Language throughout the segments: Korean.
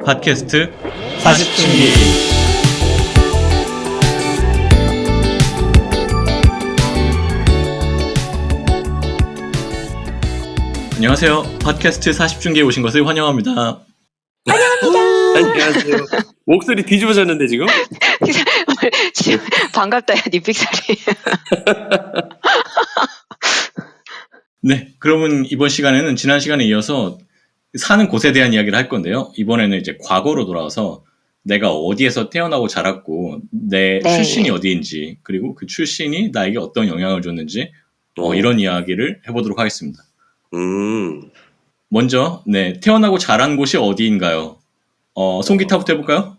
팟캐스트 40중기. 안녕하세요. 팟캐스트 40중기에 오신 것을 환영합니다. 안녕하세요. 목소리 뒤집어졌는데 지금? 지금 반갑다, 야, 니픽사리. 네, 그러면 이번 시간에는 지난 시간에 이어서 사는 곳에 대한 이야기를 할 건데요. 이번에는 이제 과거로 돌아와서 내가 어디에서 태어나고 자랐고 내 네. 출신이 어디인지 그리고 그 출신이 나에게 어떤 영향을 줬는지 이런 이야기를 해보도록 하겠습니다. 먼저 태어나고 자란 곳이 어디인가요? 송기타부터 해볼까요?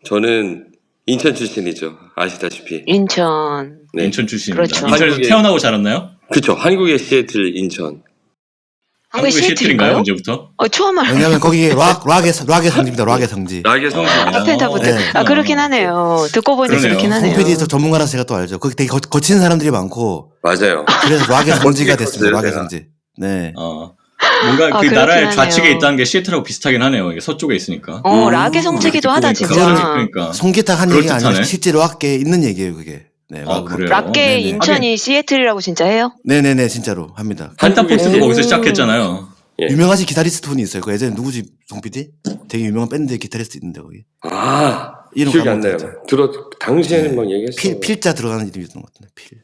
저는 인천 출신이죠. 아시다시피. 인천. 네. 인천 출신입니다. 그렇죠. 인천에서 한국에- 태어나고 자랐나요? 그쵸. 한국의 시애틀 인천. 한국의 시애틀인가요? 시애틀인가요? 언제부터? 처음 알아. 왜냐면 거기 락의 성지입니다. 락의 성지. 낙의 성지. 카펜타부터. 네. 그렇긴 하네요. 듣고 보니 그러네요. 그렇긴 하네요. 홈페이지에서 전문가라서 제가 또 알죠. 거기 되게 거친 사람들이 많고 맞아요. 그래서 락의 성지가 어떻게 됐습니다. 컸어요, 락의 제가? 성지. 네. 뭔가 그 그렇긴 나라의 하네요. 좌측에 있다는 게 시애틀하고 비슷하긴 하네요. 이게 서쪽에 있으니까. 락의 성지기도 하다, 진짜. 그러니까. 송기타 한 얘기가 그럴듯하네. 아니라 실제로 락계에 있는 얘기예요, 그게. 네. 그래요? 락계 네네. 인천이 시애틀이라고 진짜 해요? 네네네, 진짜로 합니다. 펜타포스도 음. 거기서 시작했잖아요. 예. 유명하신 기타리스트 분이 있어요. 그 예전에 누구지, 송 PD? 되게 유명한 밴드 기타리스트 있는데 거기. 기억이 안 나요. 까먹었죠. 당시에는 네. 막 얘기했어. 필자 들어가는 이름이었던 것 같은데. 필.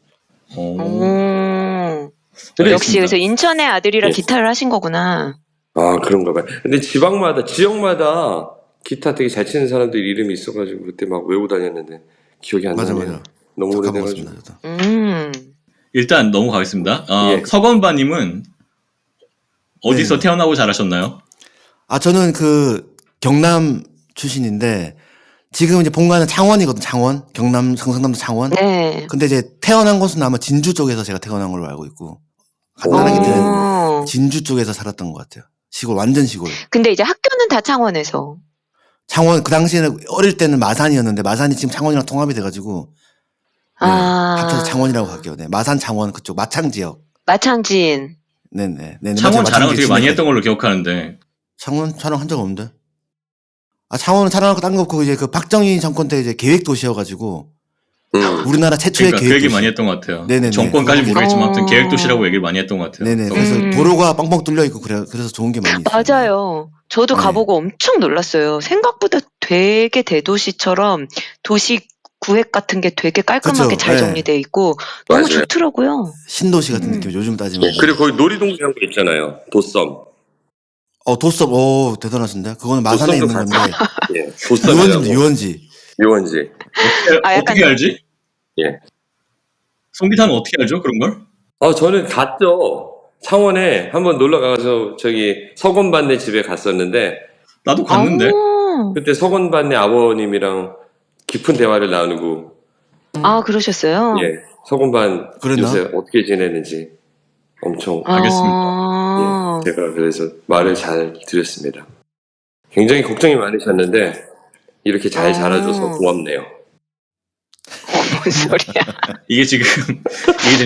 그래, 역시 그래서 인천의 아들이라 예. 기타를 하신 거구나. 그런가 봐요. 근데 지역마다 기타 되게 잘 치는 사람들 이름이 있어가지고 그때 막 외우고 다녔는데 기억이 안 맞아, 나네요. 맞아. 너무 다 오래돼가지고. 까먹었습니다. 저도. 일단 넘어가겠습니다. 예. 서건바님은 어디서 네. 태어나고 자라셨나요? 저는 그 경남 출신인데 지금 이제 본가는 창원이거든. 창원, 경남 성남도 창원. 네. 근데 이제 태어난 곳은 아마 진주 쪽에서 제가 태어난 걸로 알고 있고 간단하게 들은 어. 진주 쪽에서 살았던 것 같아요. 시골, 완전 시골. 근데 이제 학교는 다 창원에서. 창원 그 당시에는 어릴 때는 마산이었는데 마산이 지금 창원이랑 통합이 돼가지고 네, 합쳐서 창원이라고 할게요. 네, 마산 창원 그쪽 마창 지역. 마창진. 네네. 창원 맞아요. 자랑을 마창 되게 많이 지역에. 했던 걸로 기억하는데. 창원 촬영한 적 없는데. 창원은 촬영하고 딴 거 없고 이제 그 박정희 정권 때 이제 계획 도시여가지고 우리나라 최초의 그러니까 그 계획 얘기 도시. 많이 했던 것 같아요. 네네네. 정권까지 그거 모르겠지만 아무튼 어. 계획도시라고 얘기를 많이 했던 것 같아요. 네네. 그래서 음. 도로가 뻥뻥 뚫려 있고 그래서 좋은 게 많이 있어요. 맞아요. 저도 네. 가보고 엄청 놀랐어요. 생각보다 되게 대도시처럼 도시 구획 같은 게 되게 깔끔하게 그쵸, 잘 네. 정리돼 있고 너무 맞아요. 좋더라고요. 신도시 같은 느낌 요즘 따지면. 예. 그리고 거기 놀이동산 이런 거 있잖아요. 도섬. 도섭, 대단하신데? 그거는 마산에 도섬도 있는 건데. 예. 도섬이라고. 유원지. 유원지. 약간- 어떻게 알지? 예. 송기타는 어떻게 알죠? 그런 걸? 저는 갔죠. 창원에 한번 놀러 가서 저기 서건반네 집에 갔었는데 나도 갔는데. 그때 서건반네 아버님이랑 깊은 대화를 나누고 그러셨어요? 예. 서건반 그랬나? 요새 어떻게 지내는지 엄청 알겠습니다. 예, 제가 그래서 말을 잘 드렸습니다. 굉장히 걱정이 많으셨는데 이렇게 잘 자라줘서 고맙네요. 뭔 소리야. 이게 지금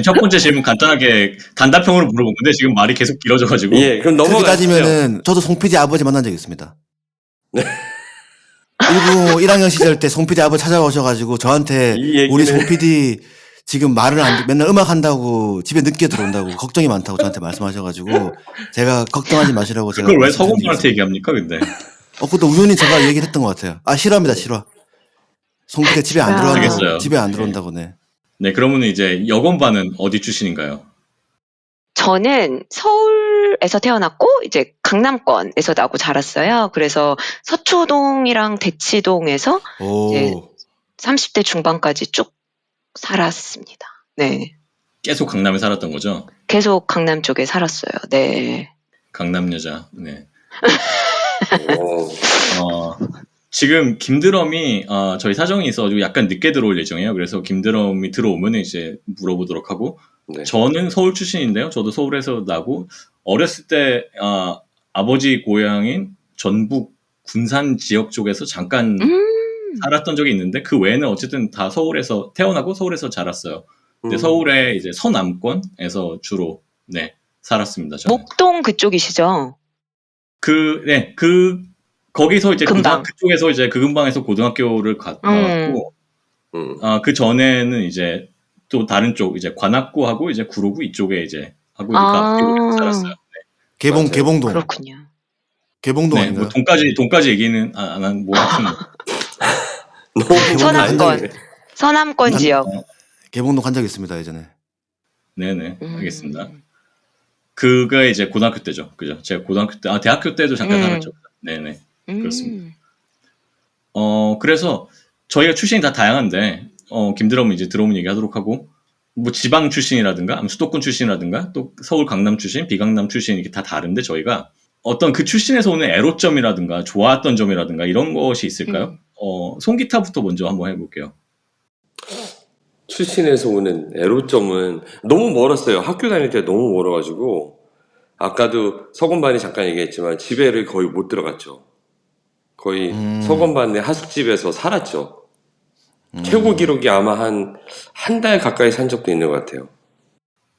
첫 번째 질문 간단하게 단답형으로 물어본 건데 지금 말이 계속 길어져가지고. 예, 그럼 그렇게 넘어가시죠. 따지면은 저도 송 PD 아버지 만난 적이 있습니다. 네. 1부 1학년 시절 때 송 PD 아버지 찾아오셔가지고 저한테 이 얘기는- 우리 송 PD 지금 말을 맨날 음악 한다고 집에 늦게 들어온다고 걱정이 많다고 저한테 말씀하셔가지고 제가 걱정하지 마시라고 제가 그걸 왜 말씀드린 적이 서건반한테 있어요. 얘기합니까, 근데? 그것도 우연히 제가 얘기를 했던 것 같아요. 싫어합니다, 싫어. 송 PD가 집에 안 들어온다고. 알겠어요. 집에 안 들어온다고, 네. 네, 그러면 이제 여건반은 어디 출신인가요? 저는 서울에서 태어났고 이제 강남권에서 나고 자랐어요. 그래서 서초동이랑 대치동에서 이제 30대 중반까지 쭉 살았습니다. 네. 계속 강남에 살았던 거죠? 계속 강남 쪽에 살았어요. 네. 강남 여자. 네. 오, 지금 김드럼이 저희 사정이 있어가지고 약간 늦게 들어올 예정이에요. 그래서 김드럼이 들어오면 이제 물어보도록 하고 네. 저는 서울 출신인데요. 저도 서울에서 나고 어렸을 때 아버지 고향인 전북 군산 지역 쪽에서 잠깐 살았던 적이 있는데 그 외에는 어쨌든 다 서울에서 태어나고 서울에서 자랐어요. 근데 서울의 이제 서남권에서 주로 네 살았습니다. 저는. 목동 그쪽이시죠? 거기서 이제 금방. 그쪽에서 이제 그 근방에서 고등학교를 나왔고, 그 전에는 이제 또 다른 쪽 이제 관악구하고 이제 구로구 이쪽에 이제 하고 이제 그 앞뒤로 살았어요. 맞아요. 개봉동. 그렇군요. 개봉동 네, 아닌가요? 뭐 돈까지 얘기는 안 한 뭐 하여튼 너무 서남권. 많이- 서남권 난- 지역. 개봉동 간 적 있습니다 예전에. 네네 알겠습니다. 그가 이제 고등학교 때죠, 그죠? 제가 고등학교 때, 대학교 때도 잠깐 살았죠. 네네. 그렇습니다. 그래서 저희가 출신이 다 다양한데, 김드럼은 이제 들어오면 얘기하도록 하고, 뭐 지방 출신이라든가, 아니면 수도권 출신이라든가, 또 서울 강남 출신, 비강남 출신 이렇게 다 다른데 저희가 어떤 그 출신에서 오는 애로점이라든가, 좋았던 점이라든가 이런 것이 있을까요? 송기타부터 먼저 한번 해볼게요. 출신에서 오는 애로점은 너무 멀었어요. 학교 다닐 때 너무 멀어가지고 아까도 서건반이 잠깐 얘기했지만 집에를 거의 못 들어갔죠. 거의 서건반 내 하숙집에서 살았죠. 최고 기록이 아마 한 달 가까이 산 적도 있는 것 같아요.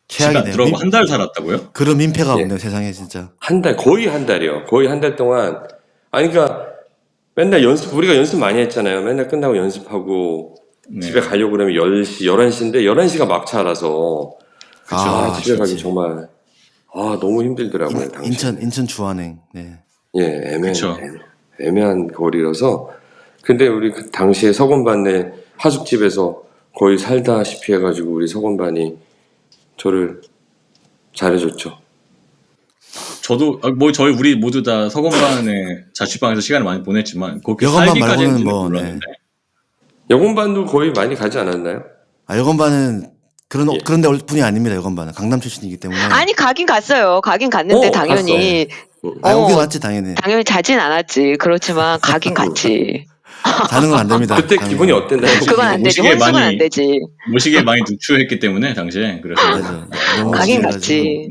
시간 최악이네요. 들어가고 한 달 살았다고요? 그런 민폐가 예. 없네요 세상에 진짜. 거의 한 달이요. 거의 한 달 동안. 아니, 그러니까 맨날 우리가 연습 많이 했잖아요. 맨날 끝나고 연습하고 네. 집에 가려고 그러면 10시, 11시인데 11시가 막차라서 집에 가기 정말 너무 힘들더라고요. 당시. 인천 주한행. 네. 예, 그쵸. 애매한 거리라서. 근데 우리 그 당시에 서건반 내 하숙집에서 거의 살다시피 해가지고 우리 서건반이 저를 잘해줬죠. 저도 우리 모두 다 서건반의 자취방에서 시간을 많이 보냈지만 거기 여건반 살기까지는 말고는 뭐, 몰랐는데 여건반도 거의 많이 가지 않았나요? 여건반은 예. 그런 데 올 뿐이 아닙니다. 여건반은 강남 출신이기 때문에. 아니 가긴 갔어요. 가긴 갔는데 당연히 오긴 왔지 당연히. 당연히 자진 않았지. 그렇지만 가긴 갔지. 자는 건 안 됩니다. 그때 당연히. 기분이 어땠나요? 그건 안 되지. 모시기에 혼숙은 많이- 안 되지. 모시기에 많이 누추했기 때문에 당시에 그래서 맞아. 너무 가긴 지겨가지고. 갔지.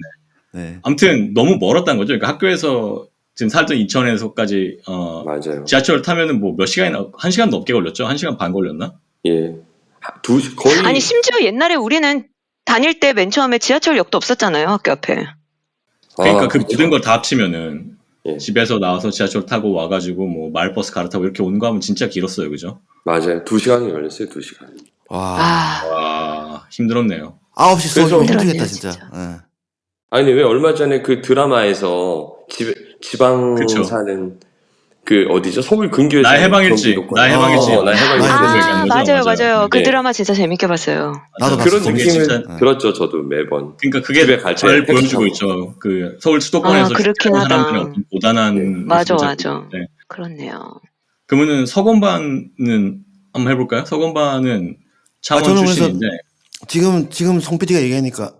네. 아무튼 너무 멀었다는 거죠. 그러니까 학교에서 지금 살던 인천에서까지 맞아요. 지하철 타면은 뭐 몇 시간이나 1시간 넘게 걸렸죠. 1시간 반 걸렸나? 예. 거의 아니 심지어 옛날에 우리는 다닐 때 맨 처음에 지하철역도 없었잖아요. 학교 앞에. 그러니까 그 그쵸. 모든 걸 다 합치면은 예. 집에서 나와서 지하철 타고 와가지고 뭐 마을버스 갈아타고 이렇게 오는 거 하면 진짜 길었어요, 그죠? 맞아요. 2시간이 걸렸어요. 2시간. 와. 와 힘들었네요. 9시 수업이 그래서- 힘들겠다 힘들었네요, 진짜. 진짜. 예. 아니 왜 얼마 전에 그 드라마에서 지방 그쵸. 사는 그 어디죠? 서울 근교에 나의 사는 해방일지, 경기도권. 나의 해방일지. 나의 해방일지. 아, 그래서 얘기하는 거죠? 맞아요. 그 네. 드라마 진짜 재밌게 봤어요. 나도 그런 봤어. 그게 느낌을 진짜- 들었죠. 저도 매번. 그러니까 집에 그게 갈 잘 때 보여주고 택시 있죠. 그 서울 수도권에서 그렇긴 사는 하다. 사람들의 어떤 고단한 맞아, 모습을 맞아. 잘 보이는데. 그렇네요. 그러면은 서건반은 한번 해볼까요? 서건반은 창원 저는 그래서 출신인데 지금 송 PD가 얘기하니까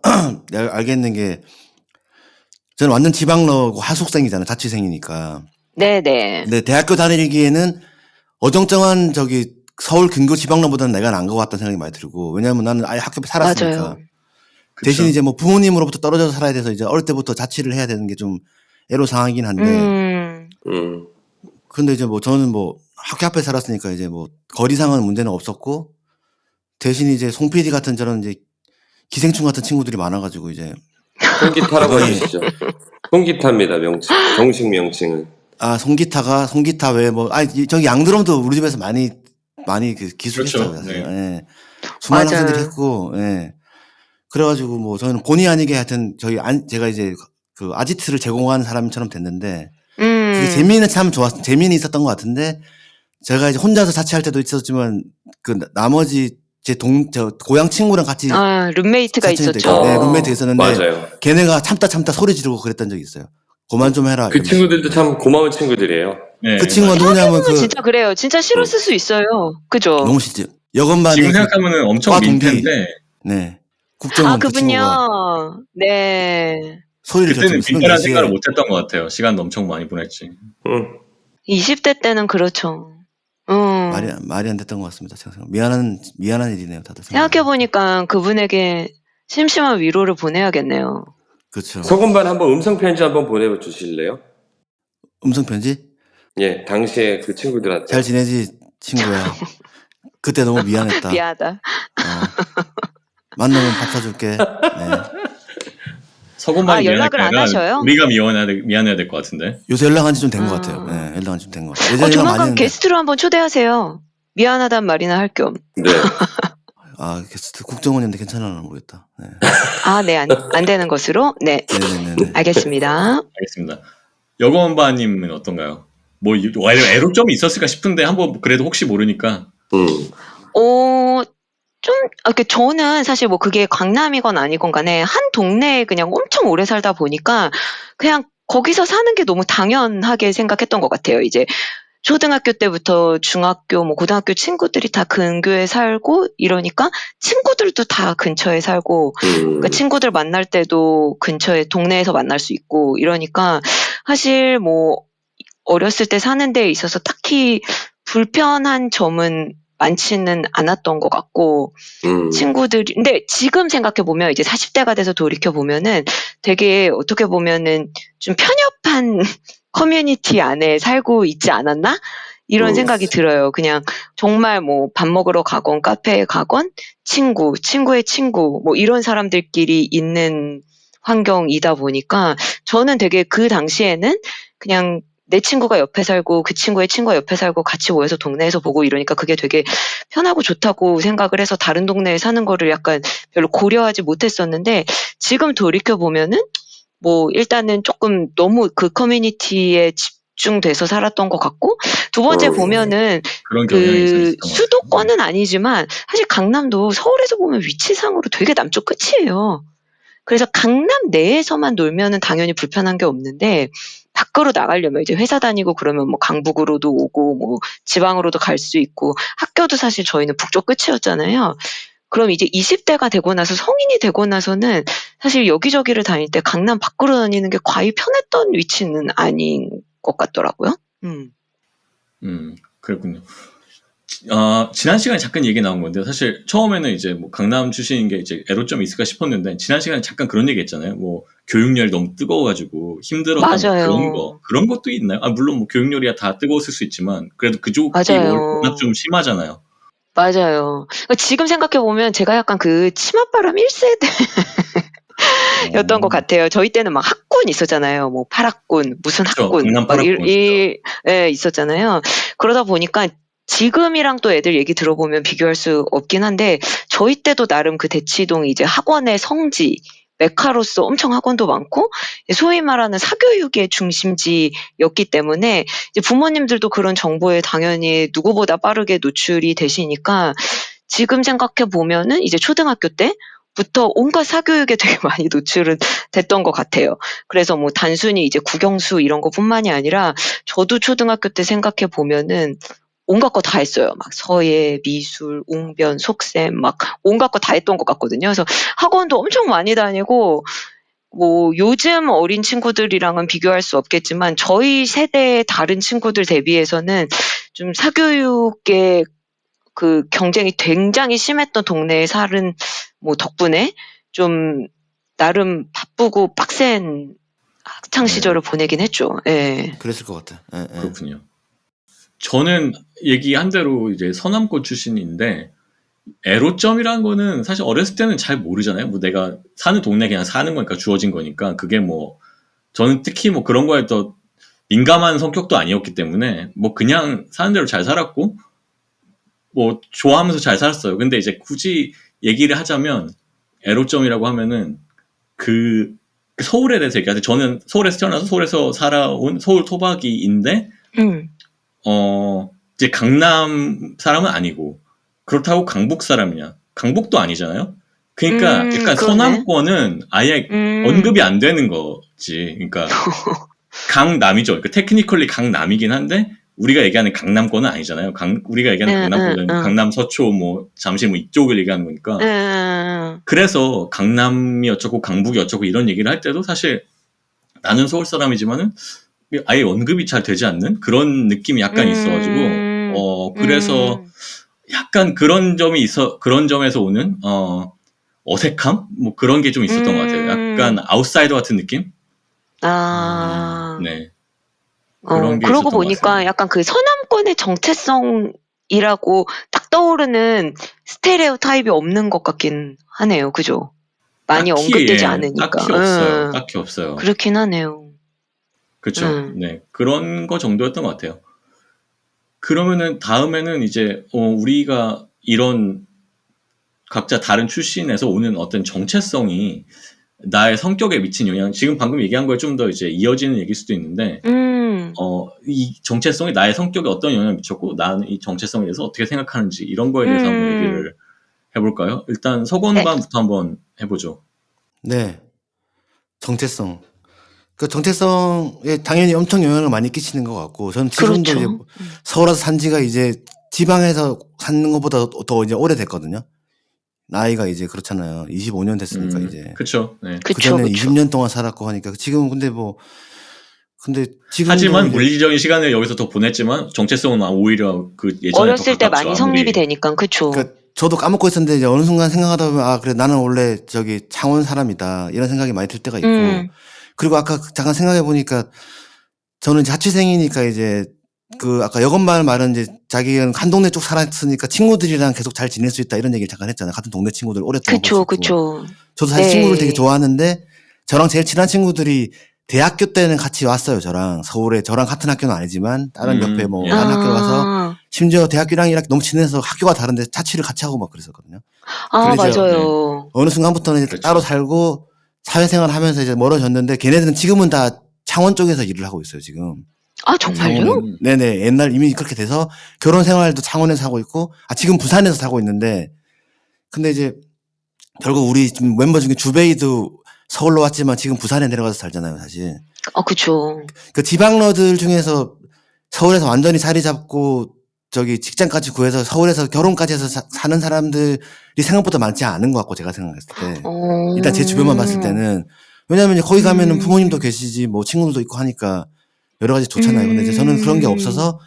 알겠는 게 저는 완전 지방러고 하숙생이잖아요. 자취생이니까. 네네. 근데 대학교 다니기에는 어정쩡한 서울 근교 지방러보다는 내가 나은 것 같다는 생각이 많이 들고, 왜냐하면 나는 아예 학교 앞에 살았으니까. 맞아요. 대신 그쵸. 이제 뭐 부모님으로부터 떨어져서 살아야 돼서 이제 어릴 때부터 자취를 해야 되는 게 좀 애로사항이긴 한데, 근데 이제 뭐 저는 뭐 학교 앞에 살았으니까 이제 뭐 거리상은 문제는 없었고, 대신 이제 송 PD 같은 저런 이제 기생충 같은 친구들이 많아가지고 이제 송기타라고 네. 해주시죠. 송기타입니다. 정식 명칭은. 송기타 외에 뭐, 저기 양드럼도 우리 집에서 많이 기술했어요. 그렇죠. 사실. 네. 예. 수많은 맞아요. 학생들이 했고, 예. 그래가지고 뭐 저는 본의 아니게 하여튼 제가 이제 그 아지트를 제공하는 사람처럼 됐는데, 그게 재미는 참 재미는 있었던 것 같은데, 제가 이제 혼자서 자취할 때도 있었지만, 그 나머지 저 고향 친구랑 같이 룸메이트가 자취할 때 있었죠. 네, 룸메이트 있었는데, 맞아요. 걔네가 참다 소리 지르고 그랬던 적이 있어요. 그만 좀 해라. 그 이러면서. 친구들도 참 고마운 친구들이에요. 네, 그 친구가 맞아요. 누구냐면 진짜 그래요. 진짜 싫었을 수 있어요. 그죠? 너무 싫지. 여건반이 지금 생각하면은 엄청 과 동기. 민폐인데 네. 국정원 그 친구가 그분요. 네. 소리를 그때는 졌지만 민폐라는 4시에 생각을 못했던 것 같아요. 시간도 엄청 많이 보냈지. 응. 20대 때는 그렇죠. 말이 안 됐던 것 같습니다. 제가 미안한 일이네요, 다들. 생각해보니까 그분에게 심심한 위로를 보내야겠네요. 그렇죠. 서건반 한번 음성 편지 한번 보내주실래요? 음성 편지? 예, 당시에 그 친구들한테. 잘 지내지 친구야. 그때 너무 미안했다. 미안하다. 만나면 밥 사줄게. 네. 서건만이 연락을 안 미안할까요? 하셔요? 우리가 미안해야 될 것 같은데. 요새 연락한 지 좀 된 것 아. 같아요. 네, 연락한 지 좀 된 것 같아요. 예전에 연락 많이 조만간 했는데. 게스트로 한번 초대하세요. 미안하단 말이나 할 겸. 네. 게스트 국정원인데 괜찮으나 모르겠다. 네. 네, 안 되는 것으로? 네. 네네네네. 알겠습니다. 알겠습니다. 여건바님은 어떤가요? 뭐 애로점이 있었을까 싶은데 한번 그래도 혹시 모르니까. 저는 사실 뭐 그게 강남이건 아니건 간에 한 동네에 그냥 엄청 오래 살다 보니까 그냥 거기서 사는 게 너무 당연하게 생각했던 것 같아요. 이제 초등학교 때부터 중학교, 뭐 고등학교 친구들이 다 근교에 살고 이러니까 친구들도 다 근처에 살고, 그러니까 친구들 만날 때도 근처에 동네에서 만날 수 있고 이러니까 사실 뭐 어렸을 때 사는 데에 있어서 딱히 불편한 점은 많지는 않았던 것 같고, 근데 지금 생각해보면 이제 40대가 돼서 돌이켜보면은 되게 어떻게 보면은 좀 편협한 커뮤니티 안에 살고 있지 않았나? 이런 생각이 들어요. 그냥 정말 뭐 밥 먹으러 가건 카페에 가건 친구의 친구 뭐 이런 사람들끼리 있는 환경이다 보니까 저는 되게 그 당시에는 그냥 내 친구가 옆에 살고 그 친구의 친구가 옆에 살고 같이 모여서 동네에서 보고 이러니까 그게 되게 편하고 좋다고 생각을 해서 다른 동네에 사는 거를 약간 별로 고려하지 못했었는데, 지금 돌이켜보면은 뭐 일단은 조금 너무 그 커뮤니티에 집중돼서 살았던 것 같고, 두 번째 보면은 그런 경향이 있었던 것 같아요. 수도권은 아니지만 사실 강남도 서울에서 보면 위치상으로 되게 남쪽 끝이에요. 그래서 강남 내에서만 놀면은 당연히 불편한 게 없는데, 밖으로 나가려면 이제 회사 다니고 그러면 뭐 강북으로도 오고 뭐 지방으로도 갈 수 있고, 학교도 사실 저희는 북쪽 끝이었잖아요. 그럼 이제 20대가 되고 나서 성인이 되고 나서는 사실 여기저기를 다닐 때 강남 밖으로 다니는 게 과히 편했던 위치는 아닌 것 같더라고요. 그렇군요. 지난 시간에 잠깐 얘기 나온 건데, 사실 처음에는 이제 뭐 강남 출신인 게 이제 애로점이 있을까 싶었는데, 지난 시간에 잠깐 그런 얘기 했잖아요. 뭐 교육열이 너무 뜨거워가지고 힘들었다, 뭐 맞아요. 그런 것도 있나요? 물론 뭐 교육열이야 다 뜨거웠을 수 있지만, 그래도 그쪽이 맞아요. 워낙 좀 심하잖아요. 맞아요. 지금 생각해보면 제가 약간 그 치맛바람 1세대 였던 것 같아요. 저희 때는 막 학군 있었잖아요. 뭐 파학군, 무슨 그쵸, 학군, 강남 막 파락군. 있었잖아요. 그러다 보니까 지금이랑 또 애들 얘기 들어보면 비교할 수 없긴 한데, 저희 때도 나름 그 대치동이 이제 학원의 성지, 메카로서 엄청 학원도 많고, 소위 말하는 사교육의 중심지였기 때문에 이제 부모님들도 그런 정보에 당연히 누구보다 빠르게 노출이 되시니까, 지금 생각해 보면은 이제 초등학교 때부터 온갖 사교육에 되게 많이 노출은 됐던 것 같아요. 그래서 뭐 단순히 이제 국영수 이런 것뿐만이 아니라 저도 초등학교 때 생각해 보면은 온갖 거 다 했어요. 막 서예, 미술, 웅변, 속셈 막 온갖 거 다 했던 것 같거든요. 그래서 학원도 엄청 많이 다니고, 뭐 요즘 어린 친구들이랑은 비교할 수 없겠지만 저희 세대의 다른 친구들 대비해서는 좀 사교육의 그 경쟁이 굉장히 심했던 동네에 사는 뭐 덕분에 좀 나름 바쁘고 빡센 학창 시절을 보내긴 했죠. 예. 그랬을 것 같아. 그렇군요. 저는 얘기한 대로 이제 서남권 출신인데, 애로점이라는 거는 사실 어렸을 때는 잘 모르잖아요. 뭐 내가 사는 동네 그냥 사는 거니까, 주어진 거니까. 그게 뭐 저는 특히 뭐 그런 거에 더 민감한 성격도 아니었기 때문에 뭐 그냥 사는 대로 잘 살았고 뭐 좋아하면서 잘 살았어요. 근데 이제 굳이 얘기를 하자면 애로점이라고 하면은 그 서울에 대해서 얘기하는데, 저는 서울에서 태어나서 서울에서 살아온 서울 토박이인데 이제 강남 사람은 아니고, 그렇다고 강북 사람이냐? 강북도 아니잖아요. 그러니까 약간 그렇네. 서남권은 아예 언급이 안 되는 거지. 그러니까 강남이죠. 그러니까 테크니컬리 강남이긴 한데 우리가 얘기하는 강남권은 아니잖아요. 우리가 얘기하는 강남권은 강남 서초 뭐 잠실 뭐 이쪽을 얘기하는 거니까. 그래서 강남이 어쩌고 강북이 어쩌고 이런 얘기를 할 때도 사실 나는 서울 사람이지만은 아예 언급이 잘 되지 않는 그런 느낌이 약간 있어가지고, 그래서 약간 그런 점에서 오는 어색함 뭐 그런 게 좀 있었던 것 같아요. 약간 아웃사이더 같은 느낌. 네. 그런 게 그러고 있었던 것 보니까 같습니다. 약간 그 서남권의 정체성이라고 딱 떠오르는 스테레오 타입이 없는 것 같긴 하네요. 그죠? 많이 딱히 언급되지 예, 않으니까. 딱히 없어요. 딱히 없어요. 그렇긴 하네요. 그쵸. 네. 그런 거 정도였던 것 같아요. 그러면은 다음에는 이제 우리가 이런 각자 다른 출신에서 오는 어떤 정체성이 나의 성격에 미친 영향, 지금 방금 얘기한 거에 좀 더 이제 이어지는 얘기일 수도 있는데, 이 정체성이 나의 성격에 어떤 영향을 미쳤고, 나는 이 정체성에 대해서 어떻게 생각하는지, 이런 거에 대해서 한번 얘기를 해볼까요? 일단 네. 서건반부터 한번 해보죠. 네. 정체성. 그 정체성에 당연히 엄청 영향을 많이 끼치는 것 같고, 저는 지금도 이제 그렇죠. 서울 와서 산 지가 이제 지방에서 사는 것보다 더 이제 오래됐거든요. 나이가 이제 그렇잖아요. 25년 됐으니까 이제. 그쵸. 네. 그쵸, 그전에 그쵸. 20년 동안 살았고 하니까 지금은 근데 지금도 하지만 이제 물리적인 시간을 여기서 더 보냈지만, 정체성은 오히려 그 예전에 더 어렸을 때 가깝죠. 많이 성립이 아무리. 되니까, 그쵸. 그러니까 저도 까먹고 있었는데 이제 어느 순간 생각하다 보면 아 그래 나는 원래 저기 창원 사람이다 이런 생각이 많이 들 때가 있고 그리고 아까 잠깐 생각해 보니까 저는 이제 자취생이니까 이제 그 아까 여건말 말은 이제 자기는 한 동네 쪽 살았으니까 친구들이랑 계속 잘 지낼 수 있다 이런 얘기를 잠깐 했잖아요. 같은 동네 친구들 오랫동안 볼 수 그쵸, 있고. 그쵸. 저도 사실 친구를 되게 네. 좋아하는데 저랑 제일 친한 친구들이 대학교 때는 같이 왔어요. 저랑 서울에 저랑 같은 학교는 아니지만 다른 옆에 뭐 예. 다른 학교로 가서 아, 심지어 대학교랑 이렇게 너무 친해서 학교가 다른데 자취를 같이 하고 막 그랬었거든요. 아, 근데 이제 맞아요. 어느 순간부터는 이제 그렇죠. 따로 살고 사회생활 하면서 이제 멀어졌는데 걔네들은 지금은 다 창원 쪽에서 일을 하고 있어요, 지금. 아, 정말요? 창원은. 네네. 옛날 이미 그렇게 돼서 결혼 생활도 창원에서 하고 있고, 지금 부산에서 살고 있는데, 근데 이제 결국 우리 지금 멤버 중에 주베이도 서울로 왔지만 지금 부산에 내려가서 살잖아요, 사실. 그쵸. 그 지방러들 중에서 서울에서 완전히 자리 잡고 저기 직장까지 구해서 서울에서 결혼까지 해서 사는 사람들이 생각보다 많지 않은 것 같고 제가 생각했을 때 일단 제 주변만 봤을 때는 왜냐하면 거기 가면은 부모님도 계시지 뭐 친구들도 있고 하니까 여러 가지 좋잖아요. 근데 이제 저는 그런 게 없어서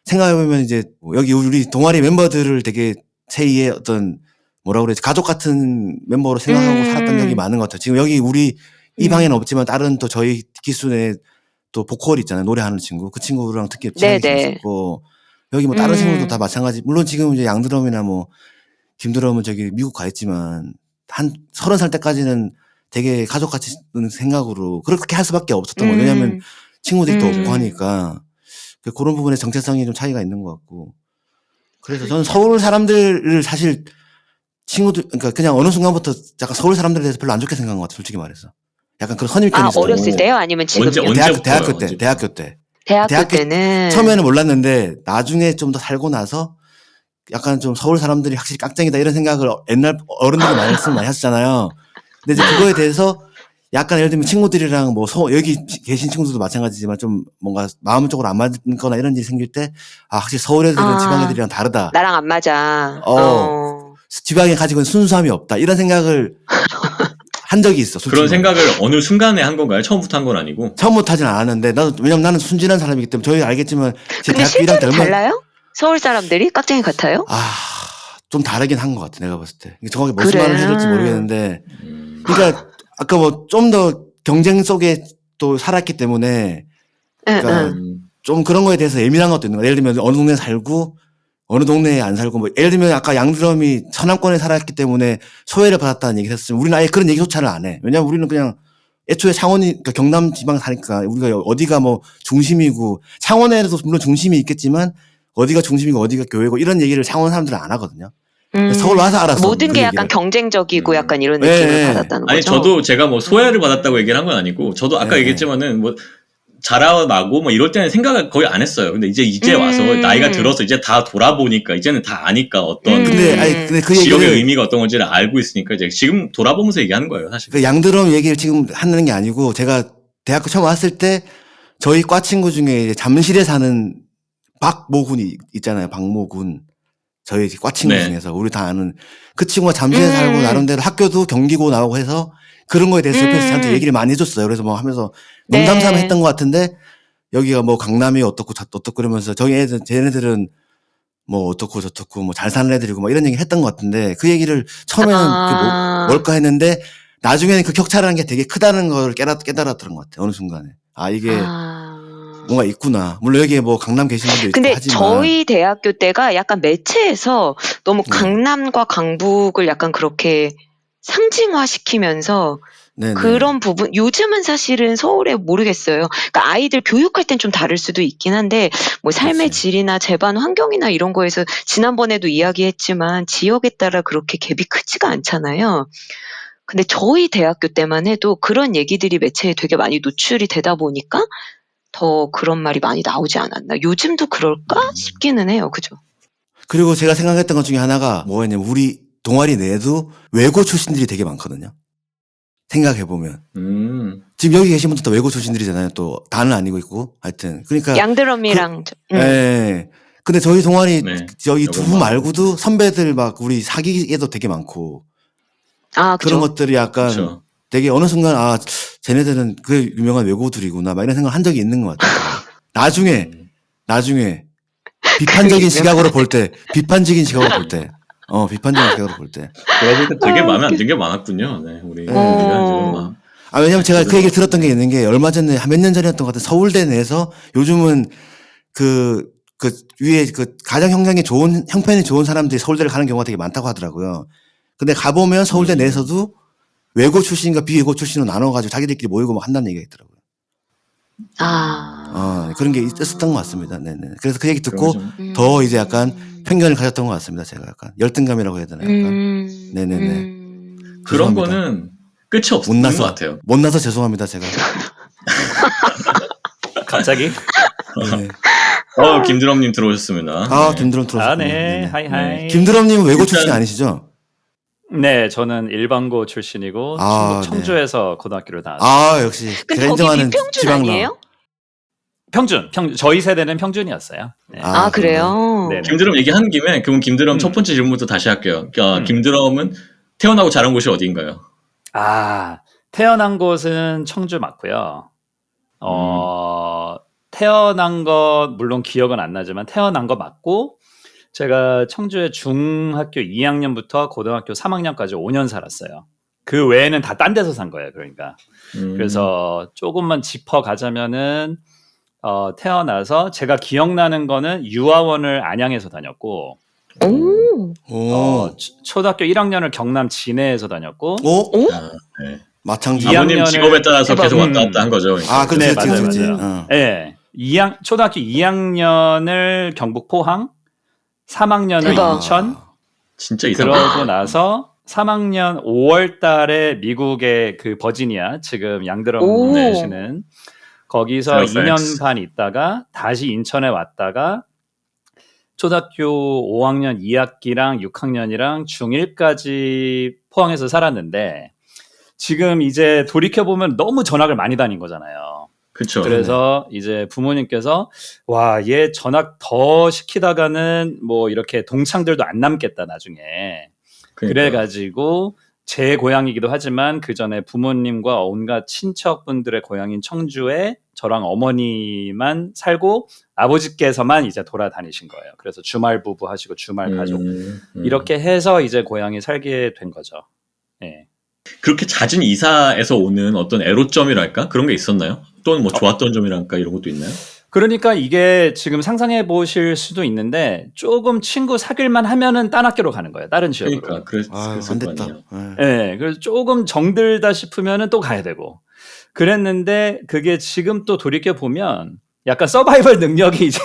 생각해보면 이제 여기 우리 동아리 멤버들을 되게 제2의 어떤 뭐라 그래야지 가족 같은 멤버로 생각하고 살았던 적이 많은 것 같아요. 지금 여기 우리 이 방에는 없지만 다른 또 저희 기순에 또 보컬 있잖아요. 노래하는 친구. 그 친구랑 특히 친하게 네네. 지냈었고 여기 뭐 다른 친구도 다 마찬가지. 물론 지금 이제 양드럼이나 뭐 김드럼은 저기 미국 가 있지만 한 30살 때까지는 되게 가족같이 생각으로 그렇게 할 수밖에 없었던 거예요. 왜냐하면 친구들이 더 없고 하니까 그런 부분에 정체성이 좀 차이가 있는 것 같고. 그래서 저는 서울 사람들을 사실 친구들 그러니까 그냥 어느 순간부터 약간 서울 사람들에 대해서 별로 안 좋게 생각한 것 같아요. 솔직히 말해서. 약간 그런 선입견이 아, 있어요. 어렸을 때요? 아니면 지금요? 대학교 때. 대학교 때는. 처음에는 몰랐는데 나중에 좀 더 살고 나서 약간 좀 서울 사람들이 확실히 깍쟁이다 이런 생각을 옛날 어른들이 말씀 많이 하셨잖아요. 근데 이제 그거에 대해서 약간 예를 들면 친구들이랑 뭐 여기 계신 친구들도 마찬가지지만 좀 뭔가 마음 쪽으로 안 맞거나 이런 일이 생길 때 확실히 서울 애들은 지방 애들이랑 다르다. 나랑 안 맞아. 지방에 가지고 있는 순수함이 없다. 이런 생각을 한 적이 있어. 그런 생각을 어느 순간에 한 건가요? 처음부터 한 건 아니고? 처음부터 하진 않았는데 왜냐면 나는 순진한 사람이기 때문에 저희 알겠지만 제 근데 대학교 1학년 실제로 달라요? 서울 사람들이 깍쟁이 같아요? 좀 다르긴 한 것 같아 내가 봤을 때. 정확히 무슨 말을 해야 될지 모르겠는데 그러니까 아까 뭐 좀 더 경쟁 속에 또 살았기 때문에 그러니까 좀 그런 거에 대해서 예민한 것도 있는 거야. 예를 들면 어느 동네에 살고 어느 동네에 안 살고 뭐 예를 들면 아까 양드럼이 서남권에 살았기 때문에 소외를 받았다는 얘기를 했으면 우리는 아예 그런 얘기조차를 안 해. 왜냐면 우리는 그냥 애초에 창원이 그러니까 경남 지방 사니까 우리가 어디가 뭐 중심이고 창원에도 물론 중심이 있겠지만 어디가 중심이고 어디가 교회고 이런 얘기를 창원 사람들은 안 하거든요. 서울 와서 알았어. 모든 게 약간 경쟁적이고 약간 이런 느낌을 받았다는 아니, 거죠. 저도 제가 뭐 소외를 받았다고 얘기를 한 건 아니고, 저도 아까 얘기했지만은 뭐 자라나고 뭐 이럴 때는 생각을 거의 안 했어요. 근데 이제 와서 나이가 들어서 이제 다 돌아보니까 이제는 다 아니까 어떤 근데 그 지역의 얘기를 의미가 어떤 건지를 알고 있으니까 이제 지금 돌아보면서 얘기하는 거예요, 사실. 그 양드럼 얘기를 지금 하는 게 아니고 제가 대학교 처음 왔을 때 저희 과 친구 중에 이제 잠실에 사는 박모군이 있잖아요. 박모군. 저희 과 친구 중에서 우리 다 아는 그 친구가 잠실에 살고 나름대로 학교도 경기고 나오고 해서 그런 거에 대해서 옆에서 저한테 얘기를 많이 해줬어요. 그래서 뭐 하면서 농담삼아 했던 것 같은데 여기가 뭐 강남이 어떻고 어떻고 그러면서 쟤네들은 뭐 어떻고 저떻고 뭐 잘 사는 애들이고 뭐 이런 얘기 했던 것 같은데 그 얘기를 처음에는 그게 뭘까 했는데 나중에는 그 격차라는 게 되게 크다는 걸 깨달았던 것 같아요. 어느 순간에. 이게 뭔가 있구나. 물론 여기에 뭐 강남 계신 분도 있고 근데 하지만. 저희 대학교 때가 약간 매체에서 너무 강남과 강북을 약간 그렇게 상징화시키면서 네네. 그런 부분 요즘은 사실은 서울에 모르겠어요. 그러니까 아이들 교육할 땐 좀 다를 수도 있긴 한데 뭐 삶의 그치. 질이나 재반 환경이나 이런 거에서 지난번에도 이야기했지만 지역에 따라 그렇게 갭이 크지가 않잖아요. 근데 저희 대학교 때만 해도 그런 얘기들이 매체에 되게 많이 노출이 되다 보니까 더 그런 말이 많이 나오지 않았나. 요즘도 그럴까 싶기는 해요. 그죠? 그리고 제가 생각했던 것 중에 하나가 뭐였냐면 우리 동아리 내에도 외고 출신들이 되게 많거든요. 생각해보면. 지금 여기 계신 분들 다 외고 출신들이잖아요. 또 다는 아니고 있고 하여튼 그러니까 양드럼이랑 예. 근데 저희 동아리 네. 여기 여건 두 많고. 말고도 선배들 막 우리 사기에도 되게 많고 아, 그런 그죠. 것들이 약간 그쵸. 되게 어느 순간 아 쟤네들은 그 유명한 외고들이구나 막 이런 생각을 한 적이 있는 것 같아요. 나중에 비판적인 시각으로 볼 때 비판적인 시각으로 볼 때 제가 볼 때 되게 아, 마음에 안 웃겨. 드는 게 많았군요. 네, 우리가 어. 지금 막. 아, 왜냐면 제가 그 얘기를 들었던 게 네. 있는 게 얼마 전에 몇 년 전이었던 것 같아요. 서울대 내에서 요즘은 그 위에 그 가장 형편이 좋은 사람들이 서울대를 가는 경우가 되게 많다고 하더라고요. 근데 가보면 서울대 내에서도 외고 출신과 비외고 출신으로 나눠가지고 자기들끼리 모이고 막 한다는 얘기가 있더라고요. 그런 게 있었던 것 같습니다. 네네. 그래서 그 얘기 듣고 더 이제 약간 편견을 가졌던 것 같습니다. 제가 약간 열등감이라고 해야 되나 약간. 네네네. 그런 죄송합니다. 거는 끝이 없는 것 같아요. 못나서 죄송합니다. 제가. 갑자기? 네. 김드럼님 들어오셨습니다. 아, 네. 김드럼 들어오셨군요. 네. 네네. 하이하이. 김드럼님은 외고 출신 아니시죠? 네, 저는 일반고 출신이고 아, 충북 청주에서 고등학교를 나왔어요. 아, 역시 근데 제가 거기 인정하는 비평준 지방러. 아니에요? 평준. 저희 세대는 평준이었어요. 네. 아, 그래요? 네네. 김드럼 얘기하는 김에 그럼 김드럼 첫 번째 질문부터 다시 할게요. 김드럼은 태어나고 자란 곳이 어디인가요? 아, 태어난 곳은 청주 맞고요. 태어난 것 물론 기억은 안 나지만 태어난 거 맞고 제가 청주에 중학교 2학년부터 고등학교 3학년까지 5년 살았어요. 그 외에는 다 딴 데서 산 거예요. 그러니까. 그래서 조금만 짚어가자면은 태어나서 제가 기억나는 거는 유아원을 안양에서 다녔고 오. 초등학교 1학년을 경남 진해에서 다녔고 오? 네. 마창지. 아버님 직업에 따라서 대박. 계속 왔다 갔다 한 거죠. 아, 그렇지, 네, 그렇지, 그렇지. 맞아요. 네. 초등학교 2학년을 경북 포항, 3학년을 대박. 인천, 진짜 이상하다. 그러고 나서 3학년 5월 달에 미국의 그 버지니아, 지금 양드럼 오. 내시는 거기서 페어팩스. 2년 반 있다가 다시 인천에 왔다가 초등학교 5학년 2학기랑 6학년이랑 중1까지 포항에서 살았는데 지금 이제 돌이켜보면 너무 전학을 많이 다닌 거잖아요. 그쵸. 그래서 이제 부모님께서 와, 얘 전학 더 시키다가는 뭐 이렇게 동창들도 안 남겠다 나중에. 그래가지고 제 고향이기도 하지만 그 전에 부모님과 온갖 친척분들의 고향인 청주에 저랑 어머니만 살고 아버지께서만 이제 돌아다니신 거예요. 그래서 주말 부부 하시고 주말 가족 이렇게 해서 이제 고향에 살게 된 거죠. 네. 그렇게 잦은 이사에서 오는 어떤 애로점이랄까? 그런 게 있었나요? 또는 뭐 좋았던 점이랄까? 이런 것도 있나요? 그러니까 이게 지금 상상해 보실 수도 있는데 조금 친구 사귈만 하면은 딴 학교로 가는 거예요. 다른 지역으로. 그러니까 그랬을 안 거 됐다. 아니에요. 네, 그래서 조금 정들다 싶으면은 또 가야 되고 그랬는데 그게 지금 또 돌이켜 보면 약간 서바이벌 능력이 이제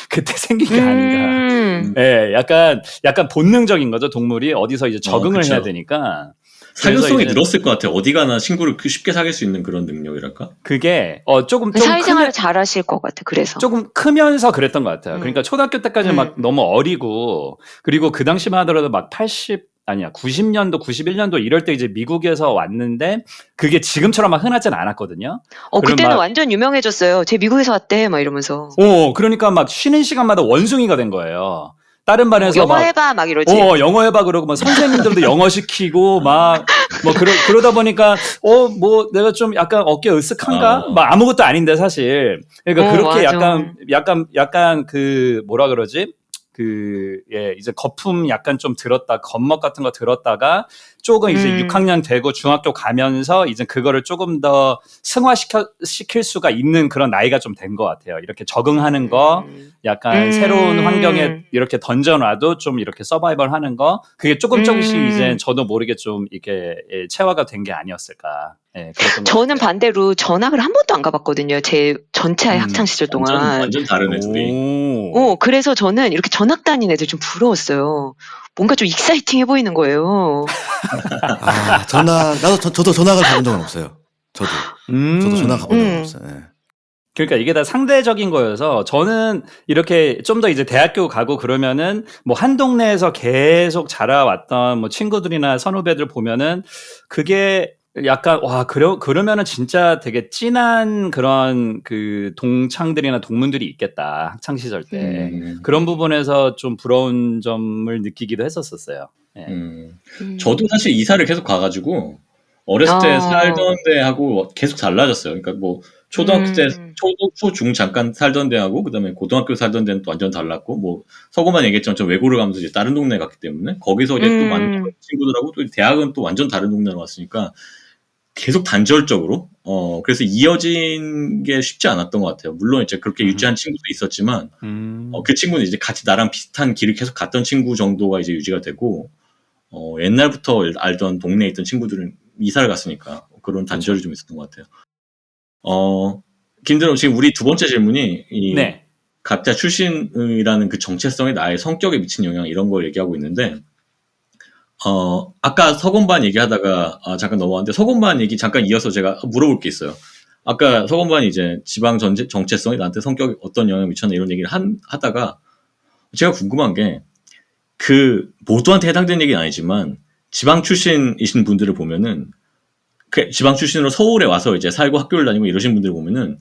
그때 생긴 게 아닌가. 네, 약간 본능적인 거죠. 동물이 어디서 이제 적응을 해야 되니까. 사교성이 늘었을 것 같아요. 어디 가나 친구를 쉽게 사귈 수 있는 그런 능력이랄까? 그게 조금 사회생활을 잘하실 것 같아. 그래서 조금 크면서 그랬던 것 같아요. 그러니까 초등학교 때까지 막 너무 어리고 그리고 그 당시만 하더라도 막 90년도 91년도 이럴 때 이제 미국에서 왔는데 그게 지금처럼 막 흔하진 않았거든요. 그때는 완전 유명해졌어요. 쟤 미국에서 왔대 막 이러면서. 그러니까 막 쉬는 시간마다 원숭이가 된 거예요. 다른 반에서 영어 해봐 막 이러지. 영어 해봐 그러고 막 선생님들도 영어 시키고 막 뭐 그러다 보니까 뭐 내가 좀 약간 어깨 으쓱한가? 막 아무것도 아닌데 사실. 그러니까 그렇게 맞아. 약간 그 뭐라 그러지? 이제 거품 약간 좀 들었다, 겉멋 같은 거 들었다가 조금 이제 6학년 되고 중학교 가면서 이제 그거를 조금 더 시킬 수가 있는 그런 나이가 좀 된 것 같아요. 이렇게 적응하는 거, 약간 새로운 환경에 이렇게 던져놔도 좀 이렇게 서바이벌 하는 거, 그게 조금씩 이제 저도 모르게 좀 이렇게 체화가 된 게 아니었을까. 예, 그랬던 것 저는 같아요. 반대로 전학을 한 번도 안 가봤거든요. 제 전체 학창 시절 동안. 완전 다르네 둘이. 그래서 저는 이렇게 전학 다닌 애들 좀 부러웠어요. 뭔가 좀 익사이팅해 보이는 거예요. 저도 전학을 가본 적은 없어요. 저도 전학 가본 적은 없어요. 예. 그러니까 이게 다 상대적인 거여서 저는 이렇게 좀 더 이제 대학교 가고 그러면은 뭐 한 동네에서 계속 자라왔던 뭐 친구들이나 선후배들 보면은 그게 약간 그러면은 진짜 되게 진한 그런 그 동창들이나 동문들이 있겠다 학창 시절 때 그런 부분에서 좀 부러운 점을 느끼기도 했었어요. 예. 저도 사실 이사를 계속 가가지고 어렸을 때 살던 데하고 계속 달라졌어요. 그러니까 뭐 초등학교 때 초, 중 잠깐 살던 데하고 그다음에 고등학교 살던 데는 또 완전 달랐고 뭐 서구만 얘기했지만 저 외고를 가면서 이제 다른 동네 갔기 때문에 거기서 이제 또 만난 친구들하고 또 대학은 또 완전 다른 동네로 왔으니까 계속 단절적으로 그래서 이어진 게 쉽지 않았던 것 같아요. 물론 이제 그렇게 유지한 친구도 있었지만 그 친구는 이제 같이 나랑 비슷한 길을 계속 갔던 친구 정도가 이제 유지가 되고 옛날부터 알던 동네에 있던 친구들은 이사를 갔으니까 그런 단절이 좀 있었던 것 같아요. 김드럼 지금 우리 두 번째 질문이 이 네. 각자 출신이라는 그 정체성이 나의 성격에 미친 영향 이런 걸 얘기하고 있는데 아까 서건반 얘기하다가 잠깐 넘어왔는데 서건반 얘기 잠깐 이어서 제가 물어볼 게 있어요. 아까 서건반이 이제 지방 정체성이 나한테 성격에 어떤 영향을 미쳤나 이런 얘기를 하다가 제가 궁금한 게 그 모두한테 해당되는 얘기는 아니지만 지방 출신이신 분들을 보면은 그 지방 출신으로 서울에 와서 이제 살고 학교를 다니고 이러신 분들 보면은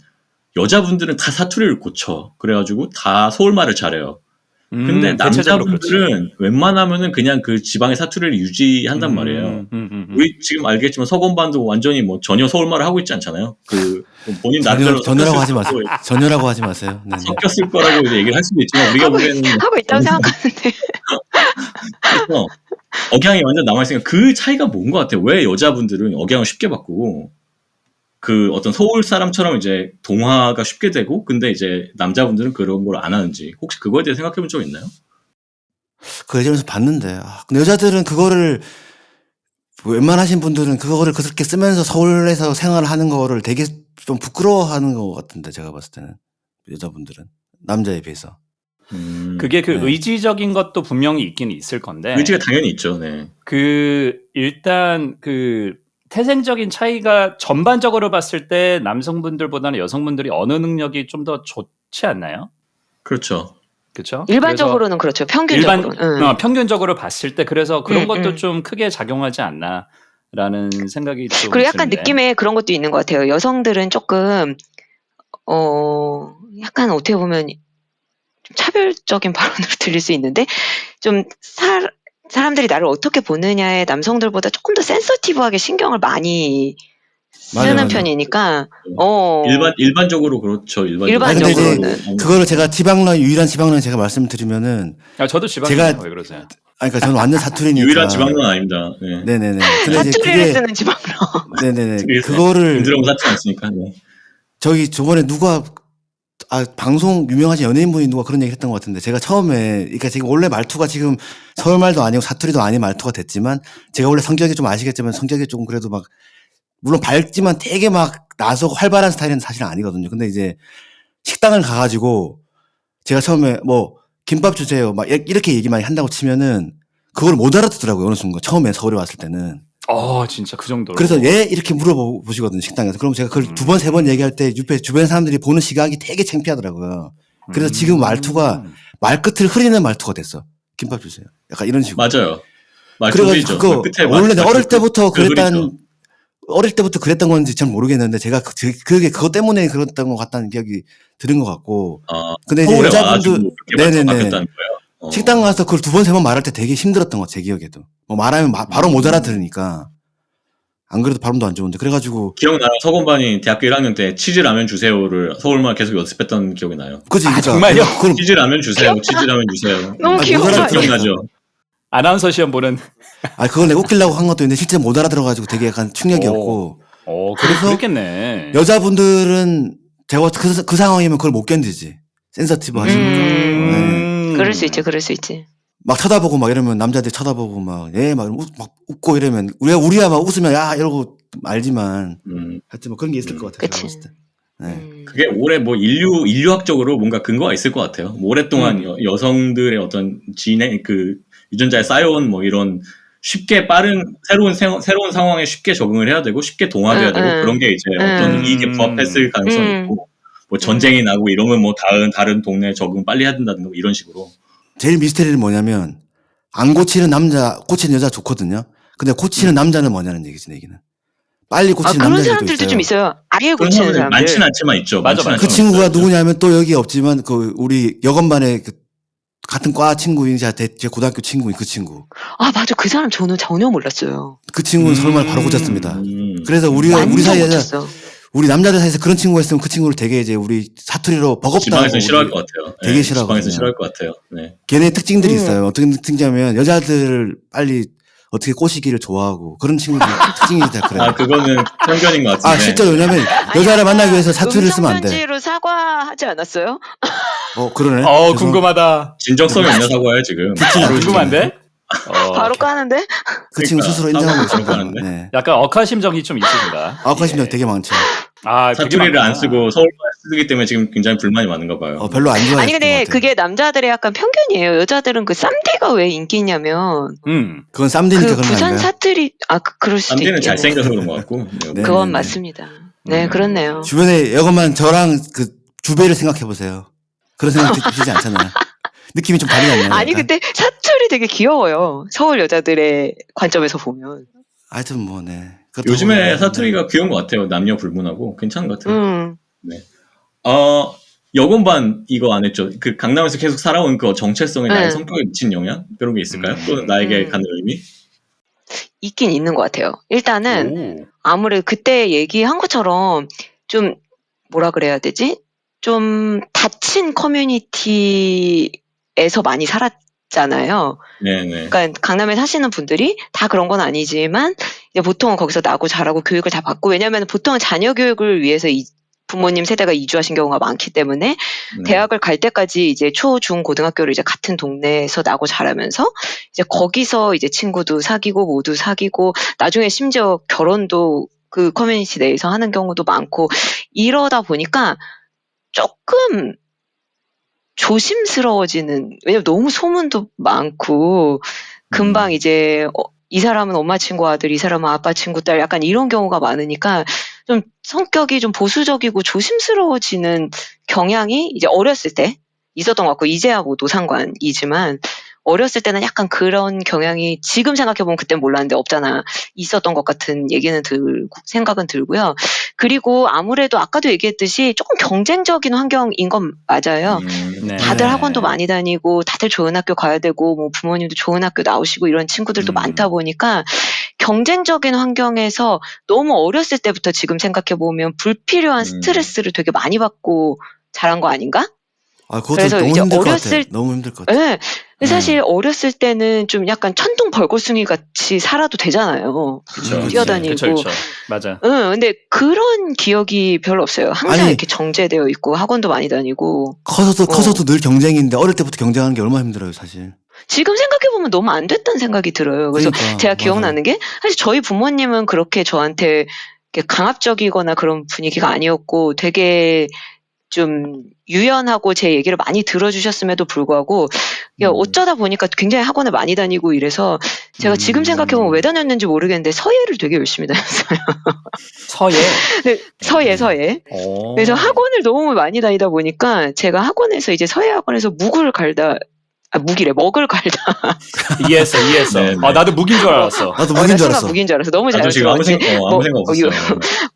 여자분들은 다 사투리를 고쳐. 그래가지고 다 서울말을 잘해요. 근데 남자분들은 웬만하면은 그냥 그 지방의 사투리를 유지한단 말이에요. 우리 지금 알겠지만 서건반도 완전히 뭐 전혀 서울말을 하고 있지 않잖아요. 그 본인 나름대로 전혀라고 하지 마세요. 전혀라고 하지 마세요. 네네. 섞였을 거라고 이제 얘기를 할 수도 있지만 우리가 보기에는 하고 있다고 생각하는데. 그래서 억양이 완전 남아있으니까 그 차이가 뭔 것 같아요. 왜 여자분들은 억양을 쉽게 바꾸고 그 어떤 서울 사람처럼 이제 동화가 쉽게 되고 근데 이제 남자분들은 그런 걸 안 하는지 혹시 그거에 대해 생각해 본 적 있나요? 그 예전에서 봤는데 근데 여자들은 그거를 웬만하신 분들은 그거를 그렇게 쓰면서 서울에서 생활하는 거를 되게 좀 부끄러워하는 것 같은데 제가 봤을 때는 여자분들은 남자에 비해서 그게 그 의지적인 것도 분명히 있긴 있을 건데 의지가 당연히 있죠. 네. 일단 태생적인 차이가 전반적으로 봤을 때 남성분들보다는 여성분들이 언어 능력이 좀 더 좋지 않나요? 그렇죠. 그렇죠? 일반적으로는 그렇죠. 평균적으로는. 평균적으로 봤을 때 그래서 그런 것도 좀 크게 작용하지 않나라는 생각이 좀 그리고 약간 드는데. 느낌에 그런 것도 있는 것 같아요. 여성들은 조금 약간 어떻게 보면 좀 차별적인 발언으로 들릴 수 있는데 좀 사람들이 나를 어떻게 보느냐에 남성들보다 조금 더 센서티브하게 신경을 많이 쓰는 편이니까 일반적으로 그렇죠. 일반적으로는. 그거를 제가 유일한 지방론 제가 말씀드리면은 저도 지방이에요. 왜 그러세요? 그러니까 저는 완전 사투리니까. 유일한 지방론 아닙니다. 네. 네네네. 사투리를 쓰는 지방론. 네네네. 그거를 들어보면 사투리 안 쓰니까. 네. 저기 저번에 방송 유명하신 연예인분이 누가 그런 얘기 했던 것 같은데 제가 처음에 그러니까 지금 원래 말투가 지금 서울말도 아니고 사투리도 아닌 말투가 됐지만 제가 원래 성격이 좀 아시겠지만 성격이 조금 그래도 막 물론 밝지만 되게 막 나서고 활발한 스타일은 사실은 아니거든요. 근데 이제 식당을 가가지고 제가 처음에 뭐 김밥 주세요 막 이렇게 얘기 많이 한다고 치면은 그걸 못 알아듣더라고요. 어느 순간 처음에 서울에 왔을 때는. 진짜 그 정도로. 그래서 이렇게 물어보시거든요, 식당에서. 그럼 제가 그걸 2번, 3번 얘기할 때 주변 사람들이 보는 시각이 되게 창피하더라고요. 그래서 지금 말투가 말끝을 흐리는 말투가 됐어. 김밥 주세요. 약간 이런 식으로. 맞아요. 그래가지고 원래 어릴 때부터 그랬던 건지 잘 모르겠는데 제가 그것 때문에 그랬던 것 같다는 기억이 들은 것 같고. 근데 이제 여자분들 네네네. 식당 가서 그걸 2번, 3번 말할 때 되게 힘들었던 것 제 기억에도. 뭐 말하면 바로 못 알아들으니까. 안 그래도 발음도 안 좋은데 그래가지고 기억나요? 서건반이 대학교 1학년 때 치즈라면 주세요를 서울말 계속 연습했던 기억이 나요. 그지 아, 정말요? 그럼 치즈라면 주세요. 치즈라면 주세요. 너무 못 귀여워. 알아듣겠어. 기억나죠? 아나운서 시험 보는. 그걸 내가 웃기려고 한 것도 있는데 실제 못 알아들어가지고 되게 약간 충격이었고 그래서 그랬겠네. 여자분들은 제가 그 상황이면 그걸 못 견디지. 센서티브 하시니까. 네. 그럴 수 있지, 그럴 수 있지. 막 쳐다보고 막 이러면 남자들 쳐다보고 막 웃고 이러면 우리야 막 웃으면 야 이러고 알지만 하여튼 뭐 그런 게 있을 것 같아요. 그치. 제가 봤을 때. 네. 그게 올해 뭐 인류학적으로 뭔가 근거가 있을 것 같아요. 뭐 오랫동안 여성들의 어떤 유전자에 쌓여온 뭐 이런 쉽게 빠른 새로운 상황에 쉽게 적응을 해야 되고 쉽게 동화돼야 되고 그런 게 이제 어떤 이익에 부합했을 가능성이 있고 뭐 전쟁이 나고 이러면 뭐 다른 동네에 적응 빨리 해야 된다든가 뭐 이런 식으로. 제일 미스테리는 뭐냐면 안 고치는 남자, 고치는 여자 좋거든요. 근데 고치는 남자는 뭐냐는 얘기지, 얘기는. 빨리 고치는 그런 남자들도 사람들도 있어요. 좀 있어요. 아예 그런 고치는 사람들이 사람들. 많지는 않지만 있죠. 맞아, 맞아. 그 친구가 누구냐면 또 여기 없지만 그 우리 여건반에 같은 과 친구인 제 고등학교 친구인 그 친구. 맞아. 그 사람 저는 전혀 몰랐어요. 그 친구는 서울말 바로 고쳤습니다. 그래서 우리 완전 사이에 고쳤어. 우리 남자들 사이에서 그런 친구가 있으면 그 친구를 되게 이제 우리 사투리로 버겁다고 지방에서는 싫어할 것 같아요. 되게 네, 싫어하거든요. 지방에서 싫어할 것 같아요. 네. 걔네 특징들이 있어요. 어떤 특징이냐면 여자들을 빨리 어떻게 꼬시기를 좋아하고 그런 친구들 특징이 다 그래요. 그거는 편견인 것 같은데. 실제로 왜냐면 여자를 만나기 위해서 사투리를 쓰면 안 돼. 음성편지로 사과하지 않았어요? 그러네. 궁금하다. 진정성이 있는 사고예요 지금. 궁금한데? 바로 까는데? 그 친구 스스로 인정하고 바로 있습니다. 까는데? 네. 약간 억하심정이 좀 있으신가? 억하심정 되게 많죠. 되게 사투리를 많구나. 안 쓰고 서울말 쓰기 때문에 지금 굉장히 불만이 많은가 봐요. 별로 안 좋아해요. 아니 근데 그게 남자들의 약간 편견이에요. 여자들은 그 쌈디가 왜 인기 있냐면 그건 쌈디니까 그 그런 거 부산 아닌가요? 사투리 그럴 수도 쌈디는 있겠네. 잘생겨서 그런 것 같고. 네. 그건 맞습니다. 네, 그렇네요. 주변에 여건만 저랑 그 주배를 생각해 보세요. 그런 생각 드시지 않잖아요. 느낌이 좀 다르지 않나요? 아니 약간? 근데 사투리 되게 귀여워요. 서울 여자들의 관점에서 보면. 하여튼 뭐 네. 요즘에 사투리가 귀여운 것 같아요. 남녀 불문하고 괜찮은 것 같아요. 네. 여건반 이거 안 했죠. 그 강남에서 계속 살아온 그 정체성에 나의 성격에 미친 영향 그런 게 있을까요? 또 나에게 갖는 의미? 있긴 있는 것 같아요. 일단은 아무래도 그때 얘기한 것처럼 좀 뭐라 그래야 되지? 좀 닫힌 커뮤니티에서 많이 살았잖아요. 네네. 그러니까 강남에 사시는 분들이 다 그런 건 아니지만 이제 보통은 거기서 나고 자라고 교육을 다 받고 왜냐하면 보통은 자녀 교육을 위해서 부모님 세대가 이주하신 경우가 많기 때문에 대학을 갈 때까지 이제 초, 중, 고등학교를 이제 같은 동네에서 나고 자라면서 이제 거기서 이제 친구도 사귀고 모두 사귀고 나중에 심지어 결혼도 그 커뮤니티 내에서 하는 경우도 많고 이러다 보니까 조금 조심스러워지는 왜냐면 너무 소문도 많고 금방 이제 이 사람은 엄마 친구 아들, 이 사람은 아빠 친구 딸 약간 이런 경우가 많으니까 좀 성격이 좀 보수적이고 조심스러워지는 경향이 이제 어렸을 때 있었던 것 같고 이제야 뭐 노상관이지만 어렸을 때는 약간 그런 경향이 지금 생각해보면 그땐 몰랐는데 없잖아. 있었던 것 같은 생각은 들고요. 그리고 아무래도 아까도 얘기했듯이 조금 경쟁적인 환경인 건 맞아요. 다들 학원도 많이 다니고 다들 좋은 학교 가야 되고 뭐 부모님도 좋은 학교 나오시고 이런 친구들도 많다 보니까 경쟁적인 환경에서 너무 어렸을 때부터 지금 생각해보면 불필요한 스트레스를 되게 많이 받고 자란 거 아닌가? 그것도 그래서 너무 이제 힘들 것 같아요. 너무 힘들 것 같아요. 네. 사실 어렸을 때는 좀 약간 천둥 벌거숭이 같이 살아도 되잖아요. 그쵸. 뛰어다니고. 그쵸. 맞아. 근데 그런 기억이 별로 없어요. 항상 이렇게 정제되어 있고 학원도 많이 다니고. 커서도 늘 경쟁인데 어릴 때부터 경쟁하는 게 얼마나 힘들어요, 사실. 지금 생각해보면 너무 안 됐다는 생각이 들어요. 그래서 제가 기억나는 게 사실 저희 부모님은 그렇게 저한테 강압적이거나 그런 분위기가 아니었고 되게 좀 유연하고 제 얘기를 많이 들어주셨음에도 불구하고 어쩌다 보니까 굉장히 학원을 많이 다니고 이래서 제가 지금 생각해보면 왜 다녔는지 모르겠는데 서예를 되게 열심히 다녔어요. 서예? 네, 서예. 그래서 학원을 너무 많이 다니다 보니까 제가 학원에서 이제 서예 학원에서 묵을 갈다 무기래. 먹을 갈다. 이해했어. 네, 네. 나도 무기인 줄 알았어. 나도 나 무기인 줄 순간 알았어. 무기인 줄 알았어. 너무 나도 지금 아무 자연스러운데 생각 없었어요.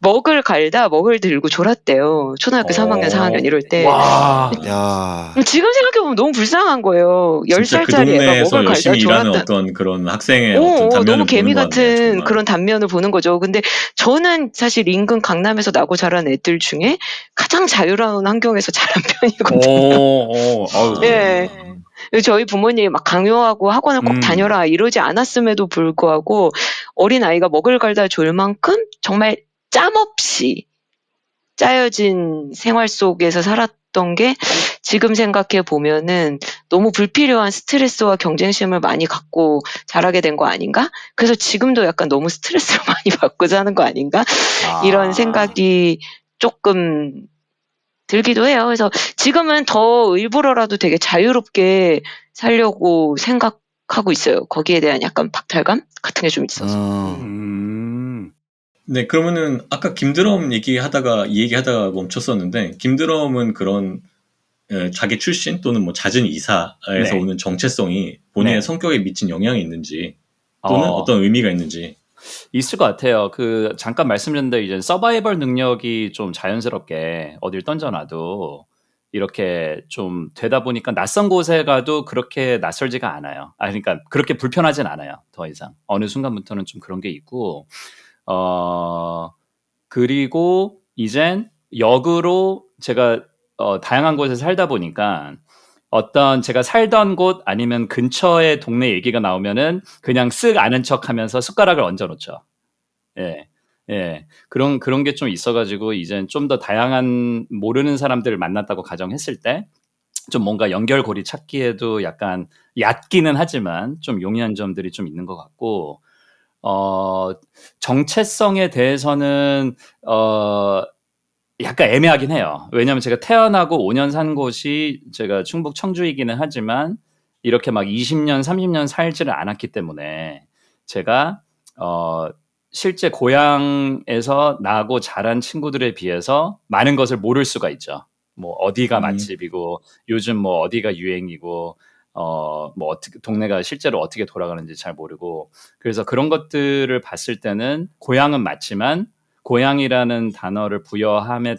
먹을 갈다 먹을 들고 졸았대요. 초등학교 3학년 4학년 이럴 때. 와. 야. 지금 생각해보면 너무 불쌍한 거예요. 진짜 그 10살짜리 애가 동네에서 먹을 갈다 열심히 일하는 졸았다. 어떤 그런 학생의 어떤 단면을 너무 개미 보는 것 같네요, 같은 정말. 그런 단면을 보는 거죠. 근데 저는 사실 인근 강남에서 나고 자란 애들 중에 가장 자유로운 환경에서 자란 편이거든요. 아유. 예. 저희 부모님이 막 강요하고 학원을 꼭 다녀라 이러지 않았음에도 불구하고 어린아이가 먹을 갈다 졸 만큼 정말 짬없이 짜여진 생활 속에서 살았던 게 지금 생각해 보면은 너무 불필요한 스트레스와 경쟁심을 많이 갖고 자라게 된 거 아닌가? 그래서 지금도 약간 너무 스트레스를 많이 받고 사는 거 아닌가? 이런 생각이 조금 들기도 해요. 그래서 지금은 더 일부러라도 되게 자유롭게 살려고 생각하고 있어요. 거기에 대한 약간 박탈감 같은 게 좀 있어서. 네, 그러면은 아까 김드럼 이 얘기하다가 멈췄었는데, 김드럼은 그런 자기 출신 또는 뭐 잦은 이사에서 네. 오는 정체성이 본인의 네. 성격에 미친 영향이 있는지 또는 어떤 의미가 있는지. 있을 것 같아요. 잠깐 말씀드렸는데 이제 서바이벌 능력이 좀 자연스럽게 어딜 던져놔도 이렇게 좀 되다 보니까 낯선 곳에 가도 그렇게 낯설지가 않아요. 그러니까 그렇게 불편하진 않아요. 더 이상. 어느 순간부터는 좀 그런 게 있고, 그리고 이젠 역으로 제가 다양한 곳에 살다 보니까 어떤 제가 살던 곳 아니면 근처의 동네 얘기가 나오면은 그냥 쓱 아는 척 하면서 숟가락을 얹어 놓죠. 예. 예. 그런 게 좀 있어가지고 이젠 좀 더 다양한 모르는 사람들을 만났다고 가정했을 때 좀 뭔가 연결고리 찾기에도 약간 얕기는 하지만 좀 용이한 점들이 좀 있는 것 같고, 정체성에 대해서는 약간 애매하긴 해요. 왜냐하면 제가 태어나고 5년 산 곳이 제가 충북 청주이기는 하지만 이렇게 막 20년, 30년 살지를 않았기 때문에 제가 실제 고향에서 나고 자란 친구들에 비해서 많은 것을 모를 수가 있죠. 뭐 어디가 맛집이고 요즘 뭐 어디가 유행이고 뭐 어떻게 동네가 실제로 어떻게 돌아가는지 잘 모르고, 그래서 그런 것들을 봤을 때는 고향은 맞지만 고향이라는 단어를 부여함에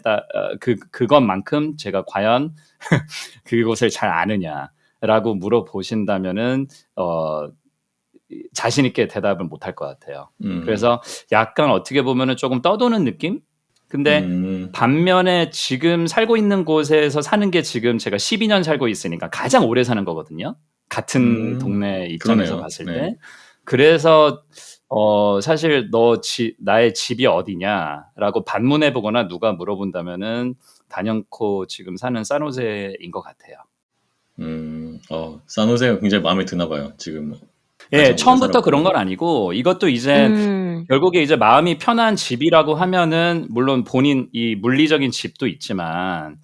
그것만큼 제가 과연 그곳을 잘 아느냐라고 물어보신다면은 자신 있게 대답을 못할 것 같아요. 그래서 약간 어떻게 보면은 조금 떠도는 느낌? 근데 반면에 지금 살고 있는 곳에서 사는 게 지금 제가 12년 살고 있으니까 가장 오래 사는 거거든요. 같은 동네 입장에서 그러네요. 봤을 네. 때. 그래서 사실 나의 집이 어디냐라고 반문해 보거나 누가 물어본다면은 단연코 지금 사는 산호세인 것 같아요. 산호세가 굉장히 마음에 드나 봐요, 지금. 예, 처음부터 그런 건 아니고 이것도 이제 결국에 이제 마음이 편한 집이라고 하면은 물론 본인 이 물리적인 집도 있지만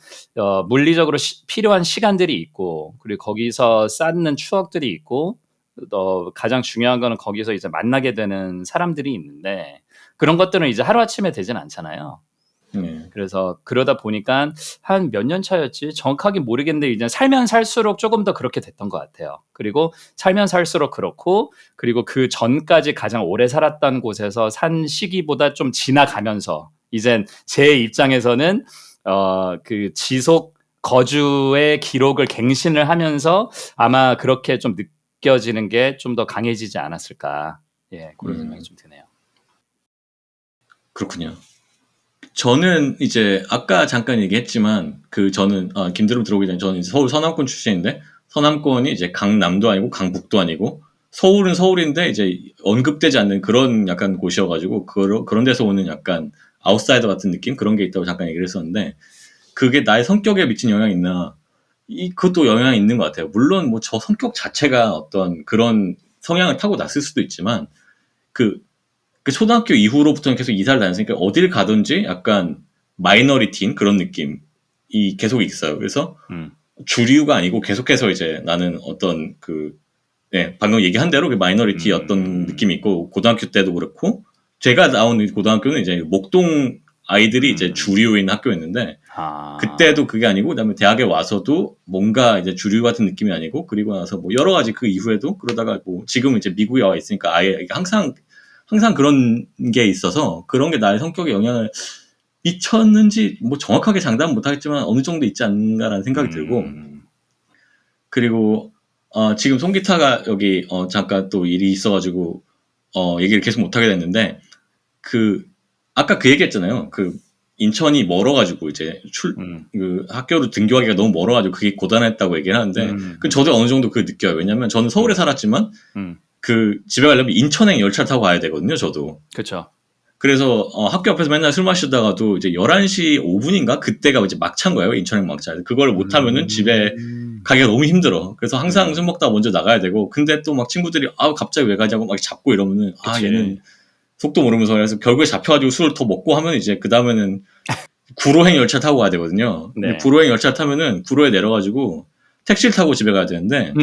물리적으로 필요한 시간들이 있고, 그리고 거기서 쌓는 추억들이 있고, 가장 중요한 거는 거기서 이제 만나게 되는 사람들이 있는데 그런 것들은 이제 하루아침에 되진 않잖아요. 그래서 그러다 보니까 한 몇 년 차였지 정확하게 모르겠는데 이제 살면 살수록 조금 더 그렇게 됐던 것 같아요. 그리고 살면 살수록 그렇고, 그리고 그 전까지 가장 오래 살았던 곳에서 산 시기보다 좀 지나가면서 이젠 제 입장에서는 그 지속 거주의 기록을 갱신을 하면서 아마 그렇게 좀 느껴지는 게 좀 더 강해지지 않았을까. 예, 그런 생각이 좀 드네요. 그렇군요. 저는 이제 아까 잠깐 얘기했지만 저는 김드럼 들어오기 전에 저는 이제 서울 서남권 출신인데, 서남권이 이제 강남도 아니고 강북도 아니고 서울은 서울인데 이제 언급되지 않는 그런 약간 곳이어가지고 그런 데서 오는 약간 아웃사이더 같은 느낌, 그런 게 있다고 잠깐 얘기를 했었는데, 그게 나의 성격에 미친 영향이 있나? 그것도 영향이 있는 것 같아요. 물론 뭐 저 성격 자체가 어떤 그런 성향을 타고 났을 수도 있지만 그 초등학교 이후로부터는 계속 이사를 다녔으니까 어딜 가든지 약간 마이너리티인 그런 느낌이 계속 있어요. 그래서 주류가 아니고 계속해서 이제 나는 어떤 방금 얘기한 대로 그 마이너리티 어떤 느낌이 있고, 고등학교 때도 그렇고, 제가 나온 고등학교는 이제 목동 아이들이 이제 주류인 학교였는데 아. 그때도 그게 아니고 그다음에 대학에 와서도 뭔가 이제 주류 같은 느낌이 아니고 그리고 나서 뭐 여러 가지 그 이후에도 그러다가 뭐 지금 이제 미국에 와 있으니까 아예 이게 항상 그런 게 있어서 그런 게 나의 성격에 영향을 미쳤는지 뭐 정확하게 장담 못하겠지만 어느 정도 있지 않나라는 생각이 들고 그리고 지금 송기타가 여기 잠깐 또 일이 있어가지고 얘기를 계속 못하게 됐는데 그 아까 그 얘기했잖아요. 그 인천이 멀어가지고 이제 그 학교로 등교하기가 너무 멀어가지고 그게 고단했다고 얘기를 하는데 그 저도 어느 정도 그 느껴요. 왜냐면 저는 서울에 살았지만 그 집에 가려면 인천행 열차 타고 가야 되거든요. 저도. 그렇죠. 그래서 학교 앞에서 맨날 술 마시다가도 이제 11시 5분인가 그때가 이제 막차인 거예요. 인천행 막차. 그걸 못 하면은 집에 가기가 너무 힘들어. 그래서 항상 술 먹다 먼저 나가야 되고 근데 또 막 친구들이 갑자기 왜 가자고 막 잡고 이러면은 그치. 얘는 속도 모르면서 그래서 결국에 잡혀가지고 술을 더 먹고 하면 이제 그 다음에는 구로행 열차 타고 가야 되거든요. 네. 근데 구로행 열차 타면은 구로에 내려가지고 택시를 타고 집에 가야 되는데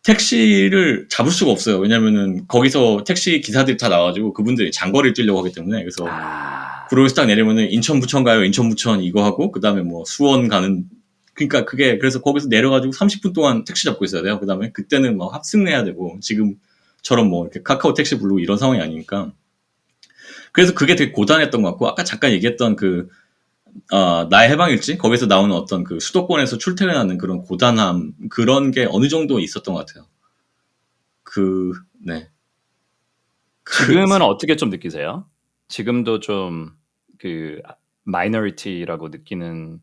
택시를 잡을 수가 없어요. 왜냐면은 거기서 택시 기사들이 다 나와가지고 그분들이 장거리를 뛰려고 하기 때문에 그래서 구로에서 딱 내리면은 인천 부천 가요. 인천 부천 이거 하고 그 다음에 뭐 수원 가는 그러니까 그게 그래서 거기서 내려가지고 30분 동안 택시 잡고 있어야 돼요. 그 다음에 그때는 막 합승해야 되고 지금처럼 뭐 이렇게 카카오 택시 부르고 이런 상황이 아니니까 그래서 그게 되게 고단했던 것 같고 아까 잠깐 얘기했던 그 나의 해방일지 거기서 나오는 어떤 그 수도권에서 출퇴근하는 그런 고단함 그런 게 어느 정도 있었던 것 같아요. 네. 지금은 어떻게 좀 느끼세요? 지금도 좀 그 마이너리티라고 느끼는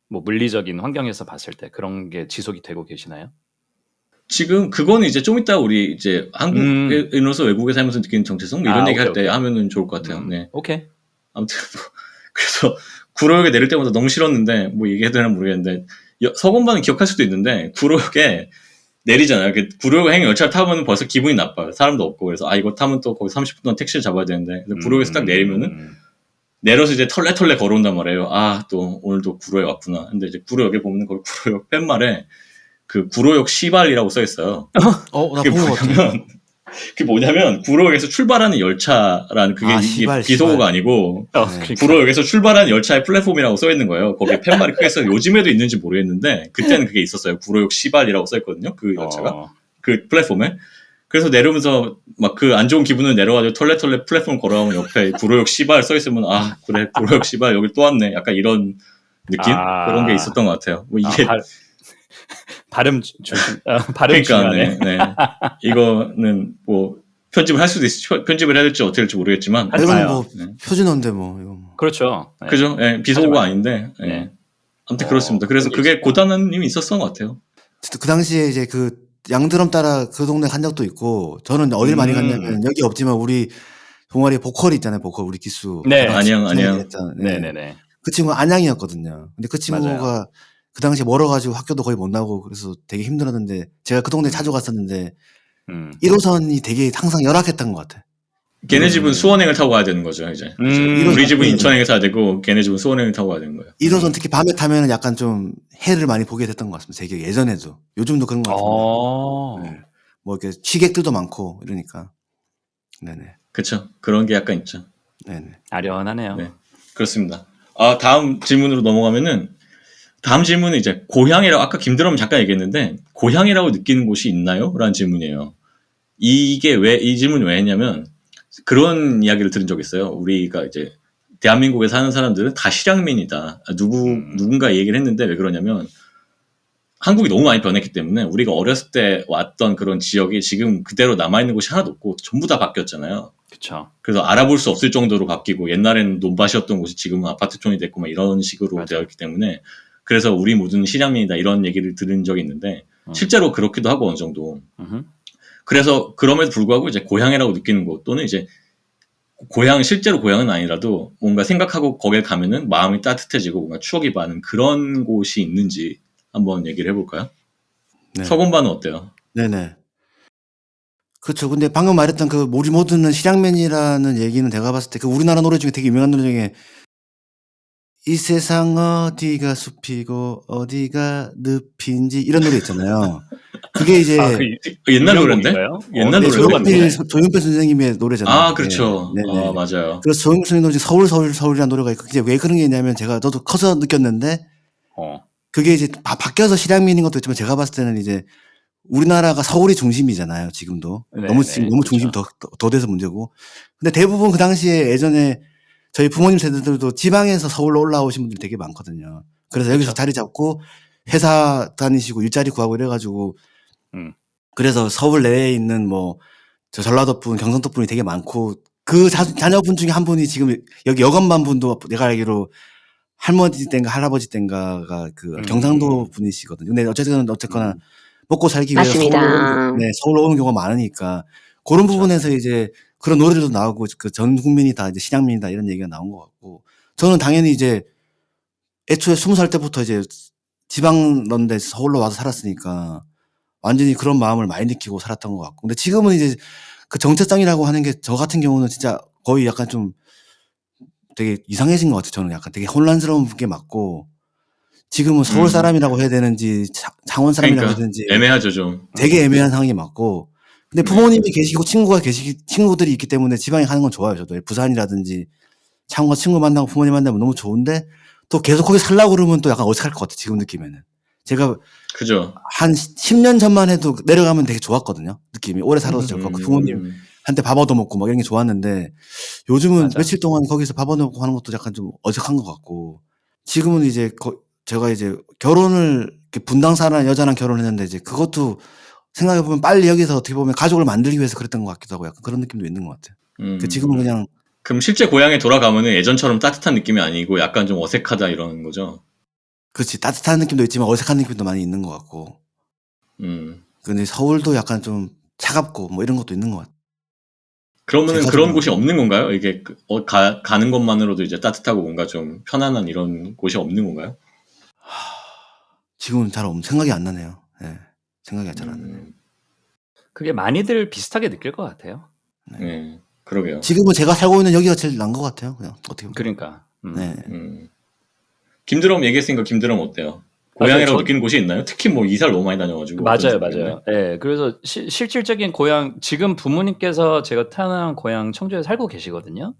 뭐 물리적인 환경에서 봤을 때 그런 게 지속이 되고 계시나요? 지금 그거는 이제 좀 이따 우리 이제 한국인으로서 외국에 살면서 느끼는 정체성 뭐 이런 얘기 할 때 하면은 좋을 것 같아요. 네. 오케이. 아무튼 뭐 그래서 구로역에 내릴 때마다 너무 싫었는데 뭐 얘기해도 되나 모르겠는데 서건반은 기억할 수도 있는데 구로역에 내리잖아요. 구로역 열차를 타면 벌써 기분이 나빠요. 사람도 없고 그래서 이거 타면 또 거기 30분 동안 택시를 잡아야 되는데 구로역에서 딱 내리면은 내려서 이제 털레 걸어온단 말이에요. 또 오늘도 구로에 왔구나. 근데 이제 구로역에 보면 거기 구로역 팻말에 그 구로역 시발이라고 써 있어요. 나 본 것 같아. 그게 뭐냐면 구로역에서 출발하는 열차라는 그게 이게 비속어가 아니고 그러니까. 구로역에서 출발하는 열차의 플랫폼이라고 써 있는 거예요. 거기에 팻말이 크게 써 요즘에도 있는지 모르겠는데 그때는 그게 있었어요. 구로역 시발이라고 써 있거든요. 그 열차가 그 플랫폼에. 그래서 내려오면서 막 그 안 좋은 기분을 내려가지고 털레 플랫폼 걸어가면 옆에 구로역 시발 써 있으면 그래 구로역 시발 여기 또 왔네. 약간 이런 느낌 그런 게 있었던 것 같아요. 뭐 이게 발음 발음 그러니까 네. 이거는 뭐 편집을 할 수도 있어. 편집을 해야 될지 어떻게 될지 모르겠지만 이건 뭐 표준어인데 뭐 이거 뭐. 그렇죠. 네. 그죠? 네, 비속어가 아닌데. 네. 아무튼 그렇습니다. 그래서 그게 고단한 힘이 있었던 것 같아요. 그 당시에 이제 그 양드럼 따라 그 동네 간 적도 있고 저는 어딜 많이 갔냐면 여기 없지만 우리 동아리 보컬이 있잖아요. 보컬 우리 기수. 네. 안녕. 네네네. 그 친구가 안양이었거든요. 근데 그 친구가 맞아요. 그 당시에 멀어가지고 학교도 거의 못 나오고 그래서 되게 힘들었는데 제가 그 동네 자주 갔었는데 1호선이 되게 항상 열악했던 것 같아. 걔네 집은 수원행을 타고 가야 되는 거죠, 이제. 우리 집은 인천행에서 가야 되고 걔네 집은 수원행을 타고 가야 되는 거예요. 1호선 특히 밤에 타면 약간 좀 해를 많이 보게 됐던 것 같습니다. 되게 예전에도. 요즘도 그런 것 같은데. 네. 뭐 이렇게 취객들도 많고 이러니까. 네네. 그렇죠. 그런 게 약간 있죠. 네네. 아련하네요. 네, 그렇습니다. 다음 질문으로 넘어가면은 다음 질문은 이제 고향이라고 아까 김드럼 잠깐 얘기했는데 고향이라고 느끼는 곳이 있나요? 라는 질문이에요. 이게 이 질문이 왜 했냐면 그런 이야기를 들은 적이 있어요. 우리가 이제 대한민국에 사는 사람들은 다 실향민이다. 누군가 얘기를 했는데 왜 그러냐면 한국이 너무 많이 변했기 때문에 우리가 어렸을 때 왔던 그런 지역이 지금 그대로 남아있는 곳이 하나도 없고 전부 다 바뀌었잖아요. 그렇죠. 그래서 알아볼 수 없을 정도로 바뀌고 옛날에는 논밭이었던 곳이 지금은 아파트촌이 됐고 막 이런 식으로 되어 있기 때문에 그래서 우리 모두는 실향민이다 이런 얘기를 들은 적이 있는데 실제로 그렇기도 하고 어느 정도. 그래서 그럼에도 불구하고 이제 고향이라고 느끼는 곳 또는 이제 실제로 고향은 아니라도 뭔가 생각하고 거기에 가면은 마음이 따뜻해지고 뭔가 추억이 많은 그런 곳이 있는지 한번 얘기를 해볼까요? 네. 서건반은 어때요? 네네. 그렇죠. 근데 방금 말했던 그 우리 모두는 실향민이라는 얘기는 내가 봤을 때 그 우리나라 노래 중에 되게 유명한 노래 중에 이 세상 어디가 숲이고 어디가 늪인지 이런 노래 있잖아요. 그게 이제 아, 그 옛날 노래인데? 유명곡인가요? 옛날 네, 노래인데? 조용필 선생님의 노래잖아요. 아, 그게. 그렇죠. 네네. 맞아요. 그래서 조용필 선생님 노래 서울이라는 노래가 있고 그게 왜 그런 게 있냐면 저도 커서 느꼈는데 그게 이제 바뀌어서 실향민인 것도 있지만 제가 봤을 때는 이제 우리나라가 서울이 중심이잖아요. 지금도 너무 중심 더 돼서 문제고. 근데 대부분 그 당시에 예전에 저희 부모님 세대들도 지방에서 서울로 올라오신 분들이 되게 많거든요. 그래서 여기서 자리 잡고 회사 다니시고 일자리 구하고 이래가지고 그래서 서울 내에 있는 뭐 저 전라도 분, 경상도 분이 되게 많고 그 자녀분 중에 한 분이 지금 여기 여건반 분도 내가 알기로 할머니 땐가 할아버지 땐가가 그 경상도 분이시거든요. 근데 어쨌거나 먹고 살기 위해서 서울로 오는 경우가 많으니까 그런 부분에서 이제 그런 노래도 나오고 그 전 국민이 다 이제 실향민이다 이런 얘기가 나온 것 같고 저는 당연히 이제 애초에 20살 때부터 이제 지방 런데 서울로 와서 살았으니까 완전히 그런 마음을 많이 느끼고 살았던 것 같고 근데 지금은 이제 그 정체성이라고 하는 게 저 같은 경우는 진짜 거의 약간 좀 되게 이상해진 것 같아요. 저는 약간 되게 혼란스러운 게 맞고 지금은 서울 사람이라고 해야 되는지 창원 사람이라고 해야 되는지 애매하죠 좀. 되게 애매한 상황이 맞고 근데 부모님이 계시고 친구들이 있기 때문에 지방에 가는 건 좋아요. 저도 부산이라든지 창원 친구 만나고 부모님 만나면 너무 좋은데 또 계속 거기 살라고 그러면 또 약간 어색할 것 같아. 지금 느낌에는 제가 그죠. 한 10년 전만 해도 내려가면 되게 좋았거든요. 느낌이 오래 살아도 될 것 같고 부모님한테 밥 얻어먹고 막 이런 게 좋았는데 요즘은 맞아. 며칠 동안 거기서 밥 얻어먹고 하는 것도 약간 좀 어색한 것 같고 지금은 이제 제가 이제 결혼을 분당사는 여자랑 결혼했는데 이제 그것도 생각해보면 빨리 여기서 어떻게 보면 가족을 만들기 위해서 그랬던 것 같기도 하고 약간 그런 느낌도 있는 것 같아요. 지금은 그냥 그럼 실제 고향에 돌아가면은 예전처럼 따뜻한 느낌이 아니고 약간 좀 어색하다 이런 거죠? 그렇지. 따뜻한 느낌도 있지만 어색한 느낌도 많이 있는 것 같고. 근데 서울도 약간 좀 차갑고 뭐 이런 것도 있는 것 같아요. 그러면은 그런 곳이 없는 건가요? 이게 가는 것만으로도 이제 따뜻하고 뭔가 좀 편안한 이런 곳이 없는 건가요? 지금은 잘 생각이 안 나네요. 네. 생각이 잘 안 나네요. 그게 많이들 비슷하게 느낄 것 같아요. 네. 그러게요. 지금은 제가 살고 있는 여기가 제일 난 것 같아요. 그냥 어떻게 보면. 그러니까. 네. 김드럼 얘기했으니까 김드럼 어때요? 고향이라고 느끼는 곳이 있나요? 특히 뭐 이사를 너무 많이 다녀가지고. 맞아요. 네, 그래서 실질적인 고향 지금 부모님께서 제가 태어난 고향 청주에 살고 계시거든요.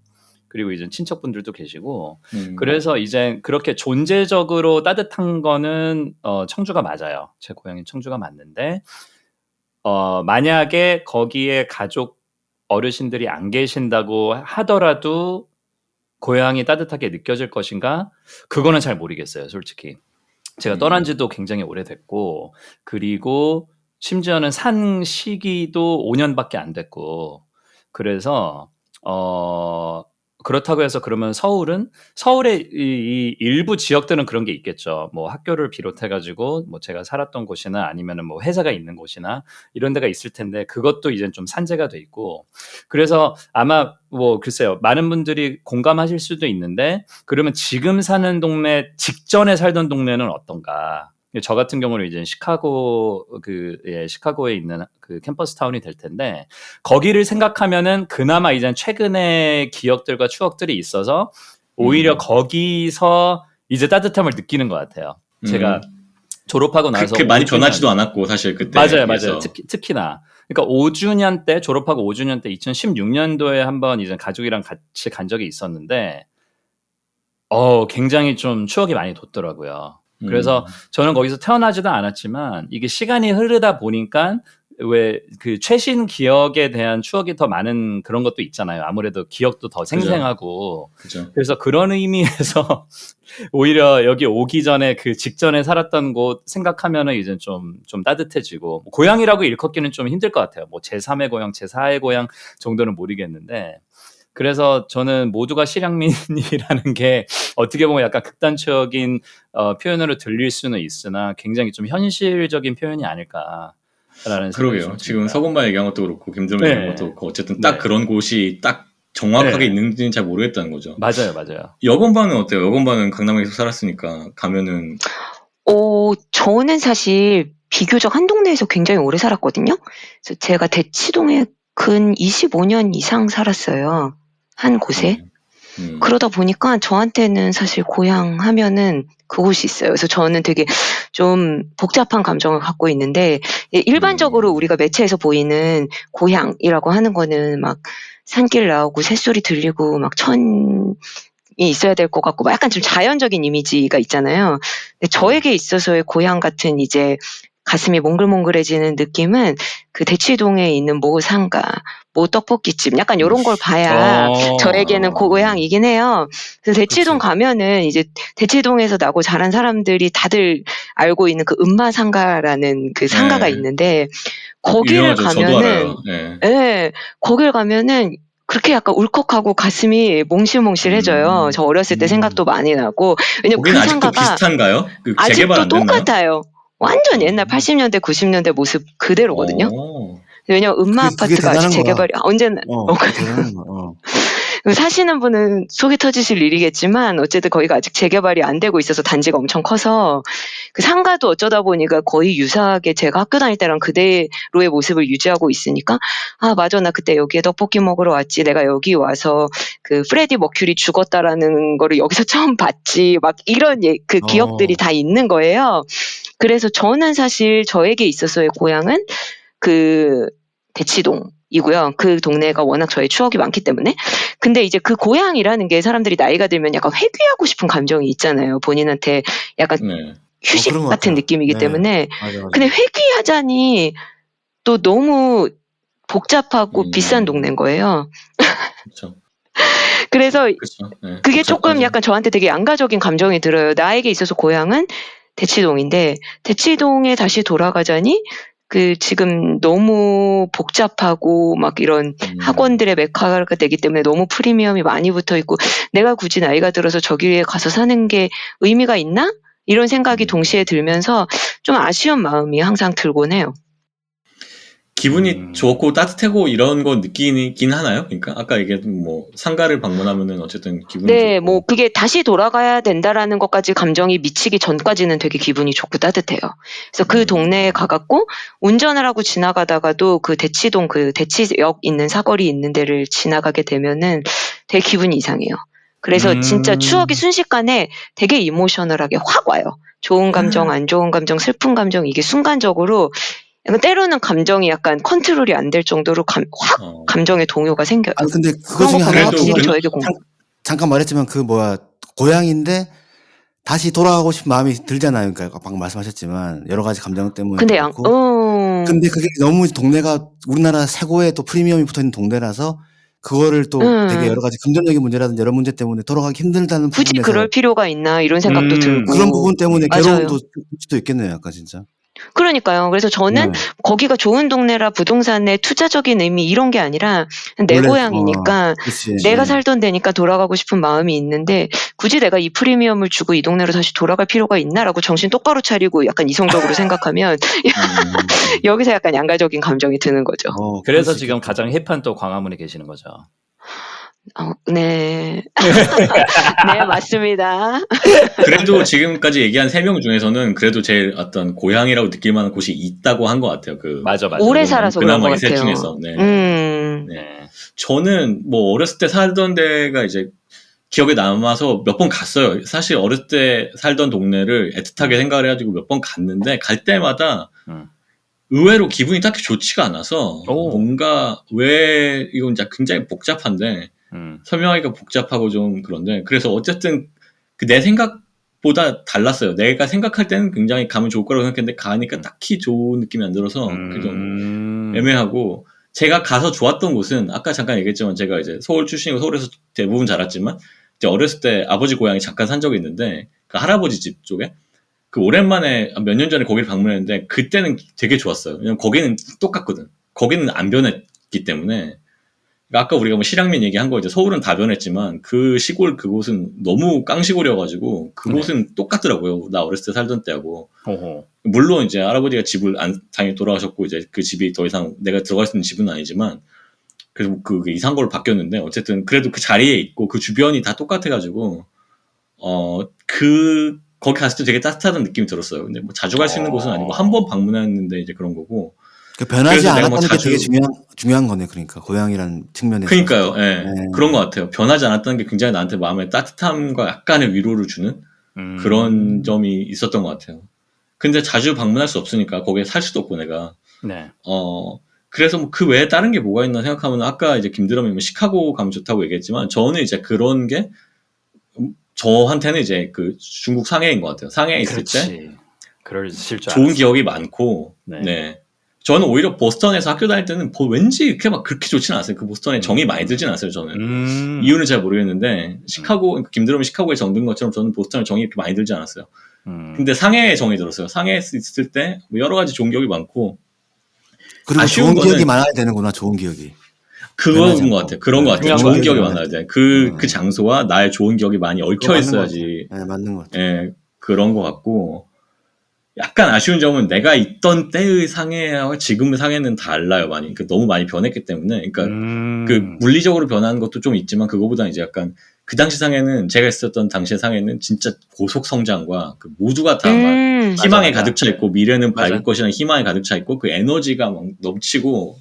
그리고 이제 친척분들도 계시고 그래서 이제 그렇게 존재적으로 따뜻한 거는 청주가 맞아요. 제 고향인 청주가 맞는데 만약에 거기에 가족 어르신들이 안 계신다고 하더라도 고향이 따뜻하게 느껴질 것인가? 그거는 잘 모르겠어요, 솔직히. 제가 떠난 지도 굉장히 오래됐고 그리고 심지어는 산 시기도 5년밖에 안 됐고 그래서 그렇다고 해서 그러면 서울의 이 일부 지역들은 그런 게 있겠죠. 뭐 학교를 비롯해 가지고 뭐 제가 살았던 곳이나 아니면은 뭐 회사가 있는 곳이나 이런 데가 있을 텐데 그것도 이제 좀 산재가 돼 있고 그래서 아마 뭐 글쎄요 많은 분들이 공감하실 수도 있는데 그러면 지금 사는 동네 직전에 살던 동네는 어떤가? 저 같은 경우는 이제 시카고에 있는 그 캠퍼스 타운이 될 텐데 거기를 생각하면은 그나마 이제 최근의 기억들과 추억들이 있어서 오히려 거기서 이제 따뜻함을 느끼는 것 같아요. 제가 졸업하고 나서 그렇게 많이 변하지도 않았고 사실 그때 맞아요. 특히나 그러니까 5주년 때 졸업하고 5주년 때 2016년도에 한번 이제 가족이랑 같이 간 적이 있었는데 굉장히 좀 추억이 많이 돋더라고요. 그래서 저는 거기서 태어나지도 않았지만 이게 시간이 흐르다 보니까 왜 그 최신 기억에 대한 추억이 더 많은 그런 것도 있잖아요. 아무래도 기억도 더 생생하고. 그죠. 그래서 그런 의미에서 오히려 여기 오기 전에 그 직전에 살았던 곳 생각하면은 이제 좀 따뜻해지고 고향이라고 일컫기는 좀 힘들 것 같아요. 뭐 제3의 고향, 제4의 고향 정도는 모르겠는데 그래서 저는 모두가 실향민이라는 게 어떻게 보면 약간 극단적인 표현으로 들릴 수는 있으나 굉장히 좀 현실적인 표현이 아닐까라는 생각이 그러게요. 지금 서건만 얘기한 것도 그렇고 김드럼 얘기한 것도 그렇고 어쨌든 딱 그런 곳이 딱 정확하게 있는지는 잘 모르겠다는 거죠. 맞아요. 여건반은 어때요? 여건반은 강남에 계속 살았으니까 가면은 저는 사실 비교적 한 동네에서 굉장히 오래 살았거든요. 그래서 제가 대치동에 근 25년 이상 살았어요. 한 곳에. 그러다 보니까 저한테는 사실 고향 하면은 그곳이 있어요. 그래서 저는 되게 좀 복잡한 감정을 갖고 있는데 일반적으로 우리가 매체에서 보이는 고향이라고 하는 거는 막 산길 나오고 새소리 들리고 막 천이 있어야 될 것 같고 막 약간 좀 자연적인 이미지가 있잖아요. 근데 저에게 있어서의 고향 같은 이제 가슴이 몽글몽글해지는 느낌은 그 대치동에 있는 모 상가, 모 떡볶이집 약간 요런 걸 봐야 저에게는 고향이긴 해요. 그래서 대치동 그치. 가면은 이제 대치동에서 나고 자란 사람들이 다들 알고 있는 그 음마 상가라는 그 상가가 네. 있는데 거기를 유명하죠. 저도 가면은 알아요. 네. 예. 거길 가면은 그렇게 약간 울컥하고 가슴이 몽실몽실해져요. 저 어렸을 때 생각도 많이 나고. 왜냐면 거기는 그 아직도 상가가 비슷한가요? 그 재개발 아직도 안 됐나요? 똑같아요. 완전 옛날 80년대 90년대 모습 그대로거든요. 어. 왜냐면 음마 그게 아파트가 아직 대단한 거야. 재개발이 언제나 그게 대단한 거야. 사시는 분은 속이 터지실 일이겠지만 어쨌든 거기가 아직 재개발이 안 되고 있어서 단지가 엄청 커서 그 상가도 어쩌다 보니까 거의 유사하게 제가 학교 다닐 때랑 그대로의 모습을 유지하고 있으니까 아 맞아 나 그때 여기에 떡볶이 먹으러 왔지 내가 여기 와서 그 프레디 머큐리 죽었다라는 거를 여기서 처음 봤지 막 이런 그 기억들이 다 있는 거예요. 그래서 저는 사실 저에게 있어서의 고향은 그 대치동이고요. 그 동네가 워낙 저의 추억이 많기 때문에. 근데 이제 그 고향이라는 게 사람들이 나이가 들면 약간 회귀하고 싶은 감정이 있잖아요. 본인한테 약간 네. 휴식 그런 것 같은 같아요. 느낌이기 네. 때문에. 맞아. 근데 회귀하자니 또 너무 복잡하고 비싼 음. 동네인 거예요. 그쵸. 그래서 그쵸. 네. 그게 조금 복잡하죠. 약간 저한테 되게 양가적인 감정이 들어요. 나에게 있어서 고향은 대치동인데 대치동에 다시 돌아가자니 그 지금 너무 복잡하고 막 이런 학원들의 메카가 되기 때문에 너무 프리미엄이 많이 붙어 있고 '내가 굳이 나이가 들어서 저기에 가서 사는 게 의미가 있나?' 이런 생각이 동시에 들면서 좀 아쉬운 마음이 항상 들곤 해요. 기분이 좋고 따뜻하고 이런 거 느끼긴 하나요? 그러니까 아까 얘기했던 뭐 상가를 방문하면은 어쨌든 기분이 네. 좋고. 뭐 그게 '다시 돌아가야 된다.'라는 것까지 감정이 미치기 전까지는 되게 기분이 좋고 따뜻해요. 그래서 그 동네에 가 갖고 운전을 하고 지나가다가도 그 대치동 그 대치역 있는 사거리 있는 데를 지나가게 되면은 되게 기분이 이상해요. 그래서 진짜 추억이 순식간에 되게 이모셔널하게 확 와요. 좋은 감정, 안 좋은 감정, 슬픈 감정 이게 순간적으로 때로는 감정이 약간 컨트롤이 안 될 정도로 확 감정의 동요가 생겨요. 아니 근데 그거 그런 거 중에 보면 하나가 그래도 확실히 그 저에게 공 잠깐 말했지만 그 뭐야 고향인데 다시 돌아가고 싶은 마음이 들잖아요. 그러니까 방금 말씀하셨지만 여러 가지 감정 때문에 근데 그렇고. 근데 그게 너무 동네가 우리나라 최고의 또 프리미엄이 붙어있는 동네라서 그거를 또 되게 여러 가지 금전적인 문제라든지 여러 문제 때문에 돌아가기 힘들다는 굳이 부분에서 그럴 필요가 있나 이런 생각도 들고. 그런 부분 때문에 맞아요. 괴로움도 들 수도 있겠네요. 약간 진짜. 그러니까요. 그래서 저는 네. 거기가 좋은 동네라 부동산의 투자적인 의미 이런 게 아니라 내 원래 고향이니까 그치. 내가 네. 살던 데니까 돌아가고 싶은 마음이 있는데 굳이 내가 이 프리미엄을 주고 이 동네로 다시 돌아갈 필요가 있나라고 정신 똑바로 차리고 약간 이성적으로 생각하면 여기서 약간 양가적인 감정이 드는 거죠. 그럴 그래서 수 지금 있겠다. 가장 힙한 또 광화문에 계시는 거죠. 네. 네, 맞습니다. 그래도 지금까지 얘기한 3명 중에서는 그래도 제일 어떤 고향이라고 느낄 만한 곳이 있다고 한 것 같아요. 그 맞아. 오래 저건 살아서 그런 것 그나마 이 셋 같아요. 중에서. 네. 네. 저는 뭐 어렸을 때 살던 데가 이제 기억에 남아서 몇 번 갔어요. 사실 어렸을 때 살던 동네를 애틋하게 생각을 해가지고 몇 번 갔는데 갈 때마다 의외로 기분이 딱히 좋지가 않아서 뭔가 왜 이건 진짜 굉장히 복잡한데 설명하기가 복잡하고 좀 그런데 그래서 어쨌든 그 내 생각보다 달랐어요. 내가 생각할 때는 굉장히 가면 좋을 거라고 생각했는데 가니까 딱히 좋은 느낌이 안 들어서 그게 좀 애매하고 제가 가서 좋았던 곳은 아까 잠깐 얘기했지만 제가 이제 서울 출신이고 서울에서 대부분 자랐지만 이제 어렸을 때 아버지 고향에 잠깐 산 적이 있는데 그 할아버지 집 쪽에 그 오랜만에 몇 년 전에 거기를 방문했는데 그때는 되게 좋았어요. 왜냐면 거기는 똑같거든. 거기는 안 변했기 때문에 그러니까 아까 우리가 뭐 실향민 얘기한 거 이제 서울은 다 변했지만 그 시골 그곳은 너무 깡시골이어가지고 그곳은 똑같더라고요. 나 어렸을 때 살던 때하고. 물론 이제 할아버지가 집을 당연히 돌아가셨고 이제 그 집이 더 이상 내가 들어갈 수 있는 집은 아니지만 그래서 그 이상골로 바뀌었는데 어쨌든 그래도 그 자리에 있고 그 주변이 다 똑같아가지고 거기 갔을 때 되게 따뜻하다는 느낌이 들었어요. 근데 뭐 자주 갈 수 있는 곳은 아니고 한 번 방문했는데 이제 그런 거고. 그 변하지 그래서 내가 않았다는 뭐 게 되게 자주 중요한 거네. 그러니까 고향이라는 측면에서. 그러니까요. 예. 네. 그런 것 같아요. 변하지 않았다는 게 굉장히 나한테 마음에 따뜻함과 약간의 위로를 주는 그런 점이 있었던 것 같아요. 근데 자주 방문할 수 없으니까 거기에 살 수도 없고 내가 네. 그래서 뭐 그 외에 다른 게 뭐가 있나 생각하면 아까 이제 김드럼이 뭐 시카고 가면 좋다고 얘기했지만 저는 이제 그런 게 저한테는 이제 그 중국 상해인 것 같아요. 상해에 있을 때 그렇지. 그러실 줄 좋은 알았어. 기억이 많고, 네. 네. 저는 오히려 보스턴에서 학교 다닐 때는 왠지 이렇게 막 그렇게 좋지는 않았어요. 그 보스턴에 정이 많이 들진 않았어요, 저는. 이유는 잘 모르겠는데, 시카고, 김드럼이 시카고에 정든 것처럼 저는 보스턴에 정이 이렇게 많이 들지 않았어요. 근데 상해에 정이 들었어요. 상해에 있을 때 여러 가지 좋은 기억이 많고, 그리고 아쉬운 좋은 기억이 거는 많아야 되는구나. 좋은 기억이. 그건 것 같아요. 그런 것 같아요. 중요한 좋은 것 기억이 같아요. 많아야 돼. 그 장소와 나의 좋은 기억이 많이 그거 얽혀 맞는 것 같아요. 있어야지, 네, 맞는 것 같아요. 예, 그런 것 같고, 약간 아쉬운 점은 내가 있던 때의 상해와 지금의 상해는 달라요, 많이. 너무 많이 변했기 때문에. 그러니까 그 물리적으로 변하는 것도 좀 있지만 그거보다는 이제 약간 그 당시 상해는 제가 있었던 당시의 상해는 진짜 고속 성장과 그 모두가 다 막 희망에 맞아. 가득 차 있고 미래는 맞아. 밝을 것이라는 희망에 가득 차 있고 그 에너지가 막 넘치고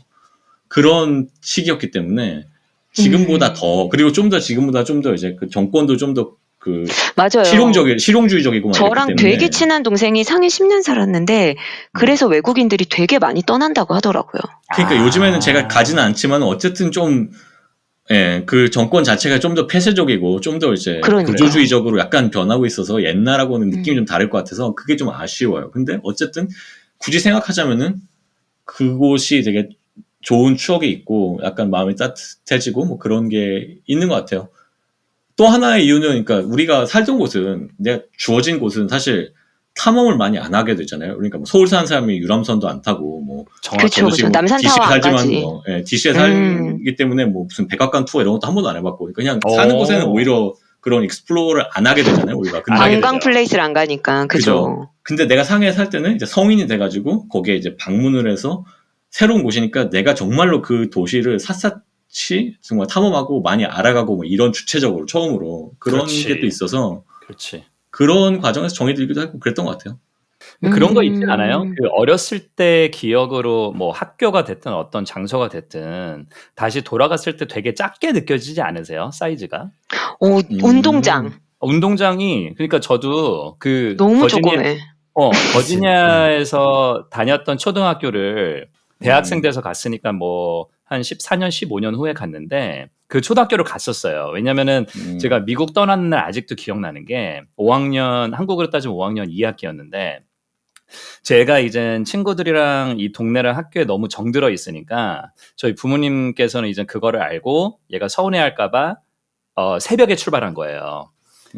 그런 시기였기 때문에 지금보다 더 그리고 좀 더 지금보다 좀 더 이제 그 정권도 좀 더 그 맞아요. 실용주의적이고 막 이랬기 저랑 때문에 되게 친한 동생이 상해 10년 살았는데 그래서 외국인들이 되게 많이 떠난다고 하더라고요. 그러니까 요즘에는 제가 가지는 않지만 어쨌든 좀 예, 그 정권 자체가 좀 더 폐쇄적이고 좀 더 이제 그러니까요. 구조주의적으로 약간 변하고 있어서 옛날하고는 느낌이 좀 다를 것 같아서 그게 좀 아쉬워요. 근데 어쨌든 굳이 생각하자면은 그곳이 되게 좋은 추억이 있고 약간 마음이 따뜻해지고 뭐 그런 게 있는 것 같아요. 또 하나의 이유는 그러니까 우리가 살던 곳은 내가 주어진 곳은 사실 탐험을 많이 안 하게 되잖아요. 그러니까 뭐 서울 사는 사람이 유람선도 안 타고 뭐 그렇죠. 지금 남산 DC에 타워 안 살지만 가지. 뭐 DC에 살기 때문에 뭐 무슨 백악관 투어 이런 것도 한 번도 안 해봤고 그냥 사는 곳에는 오히려 그런 익스플로어를 안 하게 되잖아요. 우리가 근데 관광 플레이스를 안 가니까 그죠. 근데 내가 상해에 살 때는 이제 성인이 돼가지고 거기에 이제 방문을 해서 새로운 곳이니까 내가 정말로 그 도시를 샅샅이 정말 탐험하고 많이 알아가고 뭐 이런 주체적으로 처음으로 그런 그렇지. 게 또 있어서 그렇지. 그런 과정에서 정이 들기도 하고 그랬던 것 같아요. 근데 그런 거 있지 않아요? 그 어렸을 때 기억으로 뭐 학교가 됐든 어떤 장소가 됐든 다시 돌아갔을 때 되게 작게 느껴지지 않으세요? 사이즈가? 운동장. 운동장이 그러니까 저도 그 너무 조그매. 버지니아에서 다녔던 초등학교를 대학생 돼서 갔으니까 뭐 한 14년, 15년 후에 갔는데 그 초등학교를 갔었어요. 왜냐면은 제가 미국 떠나는 날 아직도 기억나는 게 5학년, 한국으로 따지면 5학년 2학기였는데 제가 이제 친구들이랑 이 동네랑 학교에 너무 정들어 있으니까 저희 부모님께서는 이제 그거를 알고 얘가 서운해할까봐 새벽에 출발한 거예요.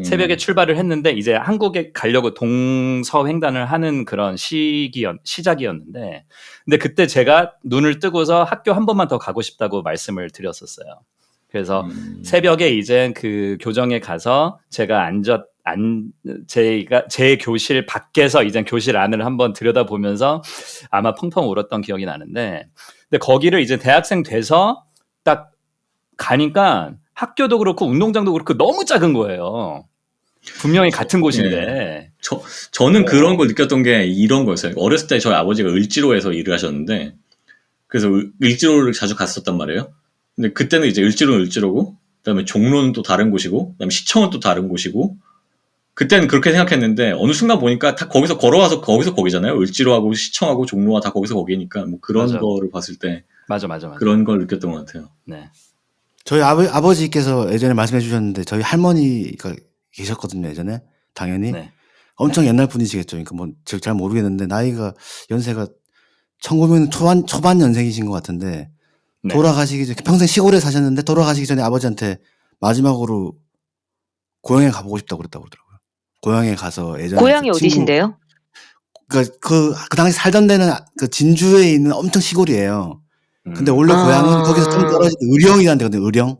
새벽에 출발을 했는데 이제 한국에 가려고 동서횡단을 하는 그런 시작이었는데 근데 그때 제가 눈을 뜨고서 학교 한 번만 더 가고 싶다고 말씀을 드렸었어요. 그래서 새벽에 이제 그 교정에 가서 제가 제 교실 밖에서 이제 교실 안을 한번 들여다보면서 아마 펑펑 울었던 기억이 나는데 근데 거기를 이제 대학생 돼서 딱 가니까 학교도 그렇고 운동장도 그렇고 너무 작은 거예요. 분명히 같은 곳인데. 저는 그런 걸 느꼈던 게 이런 거였어요. 어렸을 때 저희 아버지가 을지로에서 일을 하셨는데 그래서 을지로를 자주 갔었단 말이에요. 근데 그때는 이제 을지로는 을지로고 그다음에 종로는 또 다른 곳이고 그다음에 시청은 또 다른 곳이고 그때는 그렇게 생각했는데 어느 순간 보니까 다 거기서 걸어와서 거기서 거기잖아요. 을지로하고 시청하고 종로와 다 거기서 거기니까 뭐 그런 맞아. 거를 봤을 때 맞아. 그런 걸 느꼈던 것 같아요. 네. 저희 아버지께서 예전에 말씀해 주셨는데 저희 할머니가 계셨거든요. 예전에 당연히 네. 엄청 옛날 분이시겠죠. 그러니까 뭐 잘 모르겠는데 나이가 연세가 1900년 초반 연생이신 것 같은데 네. 돌아가시기 전에 평생 시골에 사셨는데 돌아가시기 전에 아버지한테 마지막으로 고향에 가보고 싶다고 그랬다고 그러더라고요. 고향에 가서 예전에 고향이 어디신데요? 그러니까 그 당시 살던 데는 그 진주에 있는 엄청 시골이에요. 근데 원래 고향은 거기서 좀 떨어진 의령이라는 데거든요. 의령.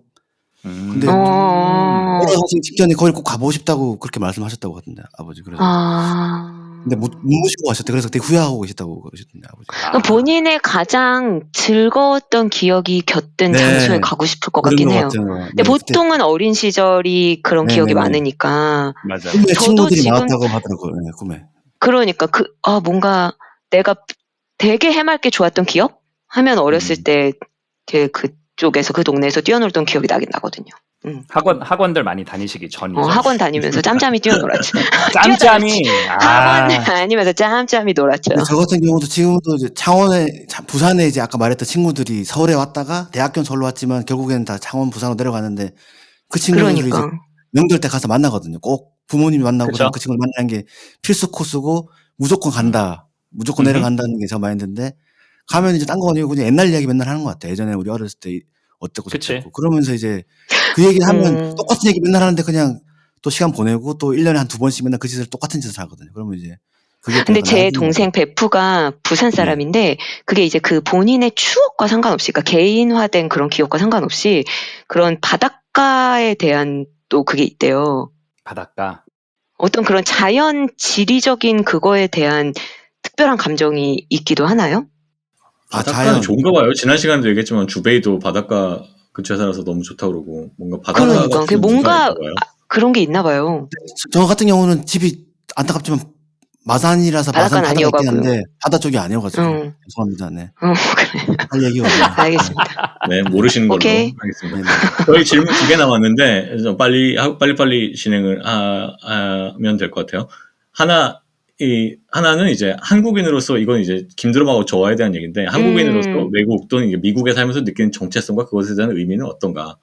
근데 돌아가시기 직전에 거기 꼭 가보고 싶다고 그렇게 말씀하셨다고 하던데 아버지. 그래서 근데 못 모시고 가셨대. 그래서 되게 후회하고 계셨다고 그러셨던데 아버지. 본인의 가장 즐거웠던 기억이 곁든 네. 장소에 가고 싶을 것 그런 같긴 것 해요. 같아요. 근데 네, 보통은 어린 시절이 그런 기억이 많으니까. 맞아. 꿈에 저도 친구들이 지금 많았다고 하더라고요. 네, 꿈에. 그러니까 뭔가 내가 되게 해맑게 좋았던 기억? 하면 어렸을 때 그쪽에서 그 동네에서 뛰어놀던 기억이 나긴 나거든요. 학원들 많이 다니시기 전이죠. 학원 다니면서 짬짬이 뛰어놀았죠. 짬짬이. 학원 다니면서 짬짬이 놀았죠. 근데 저 같은 경우도 지금도 이제 부산에 이제 아까 말했던 친구들이 서울에 왔다가 대학교는 서울로 왔지만 결국에는 다 창원, 부산으로 내려가는데 그 친구들이 이제 그러니까. 명절 때 가서 만나거든요. 꼭 부모님이 만나고 그쵸? 그 친구를 만나는 게 필수 코스고 무조건 간다. 무조건 내려간다는 게 저 마인드인데 가면 이제 딴 거 아니고 그냥 옛날 이야기 맨날 하는 것 같아요. 예전에 우리 어렸을 때 어땠고 그치. 저땠고 그러면서 이제 그 얘기를 하면 똑같은 얘기 맨날 하는데 그냥 또 시간 보내고 또 1년에 한 2번씩 맨날 그 짓을 똑같은 짓을 하거든요. 그러면 이제 그게 근데 약간 제 나중에 동생 베프가 부산 사람인데 그게 이제 그 본인의 추억과 상관없이 그러니까 개인화된 그런 기억과 상관없이 그런 바닷가에 대한 또 그게 있대요. 바닷가. 어떤 그런 자연 지리적인 그거에 대한 특별한 감정이 있기도 하나요? 바닷가는 자연. 좋은가 봐요. 지난 시간에도 얘기했지만 주베이도 바닷가 근처에 살아서 너무 좋다고 그러고 뭔가 바닷가 그러니까 같은 그게 문화가 뭔가 있나 봐요. 그런 게 있나 봐요. 저 같은 경우는 집이 안타깝지만 마산이라서 마산 바닷가는 바다가 있긴 아니어가고요. 한데 바다 쪽이 아니어가지고 응. 죄송합니다. 네. 그래. 할 얘기가 없네요. 알겠습니다. 네, 모르시는 걸로 오케이. 하겠습니다. 네네. 저희 질문 2개 남았는데 그래서 빨리 진행을 하면 될 것 같아요. 하나는 이제 한국인으로서 이건 이제 김드럼하고 저와에 대한 얘기인데 한국인으로서 외국 또는 이제 미국에 살면서 느끼는 정체성과 그것에 대한 의미는 어떤가?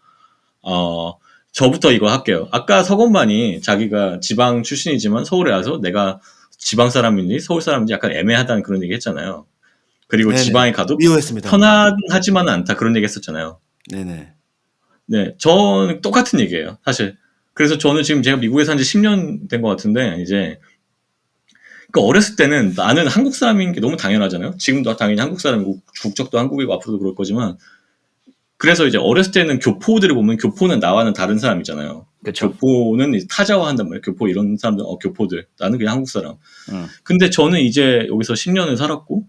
저부터 이거 할게요. 아까 서건반이 자기가 지방 출신이지만 서울에 와서 내가 지방 사람인지 서울 사람인지 약간 애매하다는 그런 얘기 했잖아요. 그리고 네네. 지방에 가도 미워했습니다. 편안하지만은 않다 그런 얘기 했었잖아요. 네네. 네, 저는 똑같은 얘기예요, 사실. 그래서 저는 지금 제가 미국에 산 지 10년 된 것 같은데, 이제, 그러니까 어렸을 때는 나는 한국 사람인 게 너무 당연하잖아요. 지금도 당연히 한국 사람이고, 국적도 한국이고, 앞으로도 그럴 거지만, 그래서 이제 어렸을 때는 교포들을 보면 교포는 나와는 다른 사람이잖아요. 그쵸. 교포는 이제 타자화한단 말이에요. 교포 이런 사람들, 교포들. 나는 그냥 한국 사람. 근데 저는 이제 여기서 10년을 살았고,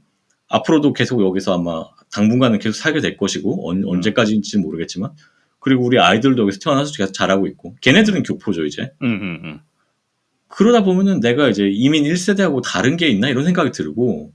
앞으로도 계속 여기서 아마 당분간은 계속 살게 될 것이고, 언제까지인지는 모르겠지만, 그리고 우리 아이들도 여기서 태어나서 계속 자라고 있고, 걔네들은 교포죠, 이제. 그러다 보면은 내가 이제 이민 1세대하고 다른 게 있나? 이런 생각이 들고,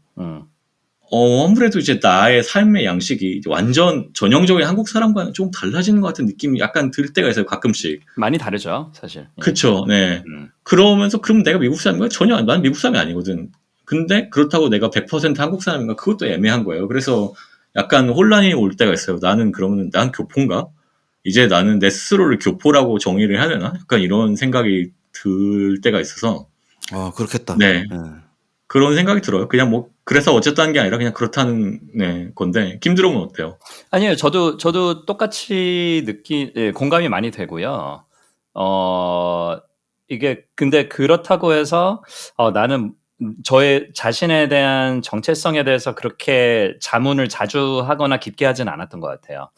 아무래도 이제 나의 삶의 양식이 완전 전형적인 한국 사람과는 좀 달라지는 것 같은 느낌이 약간 들 때가 있어요, 가끔씩. 많이 다르죠, 사실. 그쵸, 네. 그러면서, 그럼 내가 미국 사람인가? 전혀, 난 미국 사람이 아니거든. 근데 그렇다고 내가 100% 한국 사람인가? 그것도 애매한 거예요. 그래서 약간 혼란이 올 때가 있어요. 나는 그러면, 난 교포인가? 이제 나는 내 스스로를 교포라고 정의를 해야 되나? 약간 이런 생각이 들 때가 있어서. 그렇겠다. 네. 그런 생각이 들어요. 그냥 뭐, 그래서 어쨌다는 게 아니라 그냥 그렇다는, 네, 건데. 김드럼은 어때요? 아니요, 저도 똑같이 공감이 많이 되고요. 이게, 근데 그렇다고 해서, 나는 저의 자신에 대한 정체성에 대해서 그렇게 자문을 자주 하거나 깊게 하진 않았던 것 같아요.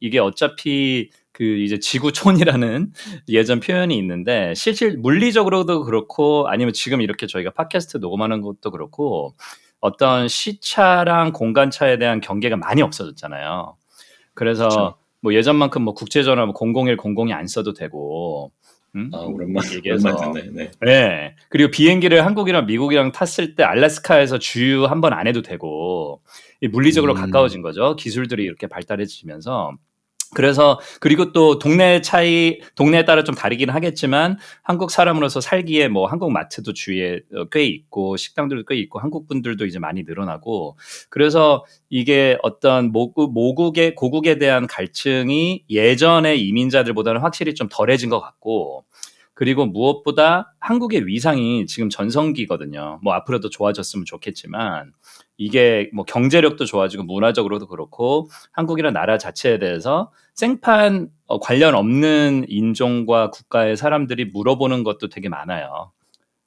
이게 어차피 이제 지구촌이라는 예전 표현이 있는데, 실질 물리적으로도 그렇고, 아니면 지금 이렇게 저희가 팟캐스트 녹음하는 것도 그렇고, 어떤 시차랑 공간차에 대한 경계가 많이 없어졌잖아요. 그래서 그쵸. 뭐 예전만큼 뭐 국제전화 001, 00이 안 써도 되고, 오랜만에 얘기해서. 듣네. 네. 네. 그리고 비행기를 한국이랑 미국이랑 탔을 때 알래스카에서 주유 한 번 안 해도 되고, 물리적으로 가까워진 거죠. 기술들이 이렇게 발달해지면서. 그래서 그리고 또 동네에 따라 좀 다르긴 하겠지만 한국 사람으로서 살기에 뭐 한국 마트도 주위에 꽤 있고 식당들도 꽤 있고 한국 분들도 이제 많이 늘어나고 그래서 이게 어떤 고국에 대한 갈증이 예전의 이민자들보다는 확실히 좀 덜해진 것 같고 그리고 무엇보다 한국의 위상이 지금 전성기거든요. 뭐 앞으로도 좋아졌으면 좋겠지만 이게 뭐 경제력도 좋아지고 문화적으로도 그렇고 한국이라는 나라 자체에 대해서 생판 관련 없는 인종과 국가의 사람들이 물어보는 것도 되게 많아요.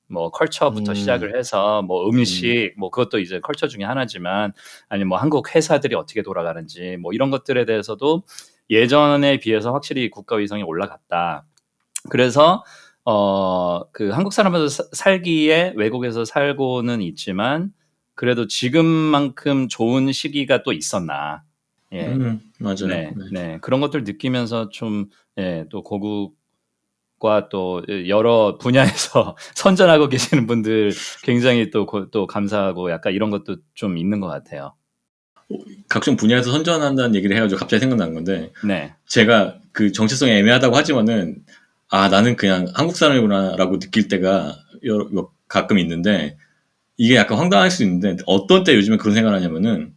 뭐 컬처부터 시작을 해서 뭐 음식 뭐 그것도 이제 컬처 중에 하나지만 아니면 뭐 한국 회사들이 어떻게 돌아가는지 뭐 이런 것들에 대해서도 예전에 비해서 확실히 국가 위상이 올라갔다. 그래서 그 한국 사람으로서 살기에 외국에서 살고는 있지만 그래도 지금만큼 좋은 시기가 또 있었나. 예. 맞아요. 네. 그런 것들 느끼면서 좀, 또 과 또 여러 분야에서 선전하고 계시는 분들 굉장히 또 감사하고 약간 이런 것도 좀 있는 것 같아요. 각종 분야에서 선전한다는 얘기를 해가지고 갑자기 생각난 건데 네. 제가 그 정체성이 애매하다고 하지만은 나는 그냥 한국 사람이구나라고 느낄 때가 가끔 있는데 이게 약간 황당할 수 있는데 어떤 때 요즘에 그런 생각을 하냐면은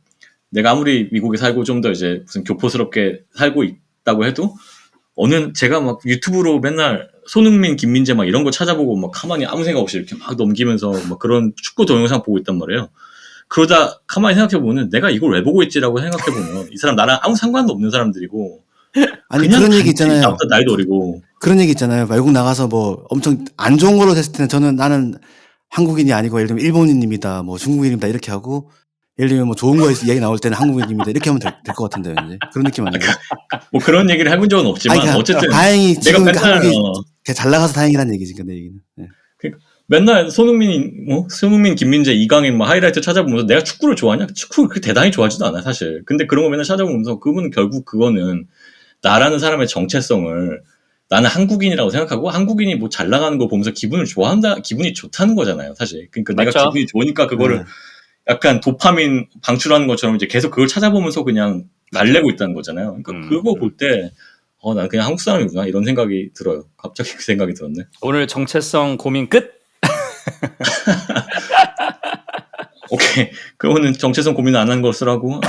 내가 아무리 미국에 살고 좀 더 이제 무슨 교포스럽게 살고 있다고 해도 제가 막 유튜브로 맨날 손흥민, 김민재 막 이런 거 찾아보고 막 가만히 아무 생각 없이 이렇게 막 넘기면서 막 그런 축구 동영상 보고 있단 말이에요. 그러다 가만히 생각해보면 내가 이걸 왜 보고 있지라고 생각해보면 이 사람 나랑 아무 상관도 없는 사람들이고 아니 그냥 그런 얘기 단지 있잖아요. 나보다 나이도 어리고 그런 얘기 있잖아요. 외국 나가서 뭐 엄청 안 좋은 걸로 됐을 때는 나는 한국인이 아니고 예를 들면 일본인입니다. 뭐 중국인입니다. 이렇게 하고 예를 들면 뭐 좋은 거에 이야기 나올 때는 한국인입니다. 이렇게 하면 될 것 같은데요. 이제 그런 느낌 아니에요? 뭐 그런 얘기를 해본 적은 없지만 그러니까 어쨌든 다행히 내가 지금 맨날 한국이 잘 나가서 다행이라는 얘기지. 내 얘기는. 네. 맨날 손흥민, 김민재, 이강인 뭐 하이라이트 찾아보면서 내가 축구를 좋아하냐? 축구를 그렇게 대단히 좋아하지도 않아 사실. 근데 그런 거 맨날 찾아보면서 그분은 결국 그거는 나라는 사람의 정체성을 나는 한국인이라고 생각하고 한국인이 뭐 잘 나가는 거 보면서 기분이 좋다는 거잖아요 사실. 그러니까 맞죠? 내가 기분이 좋으니까 그거를 약간 도파민 방출하는 것처럼 이제 계속 그걸 찾아보면서 그냥 달래고 있다는 거잖아요. 그러니까 그거 볼 때 난 그냥 한국 사람이구나 이런 생각이 들어요. 갑자기 그 생각이 들었네. 오늘 정체성 고민 끝? 오케이. 그거는 정체성 고민 안 한 것을 하고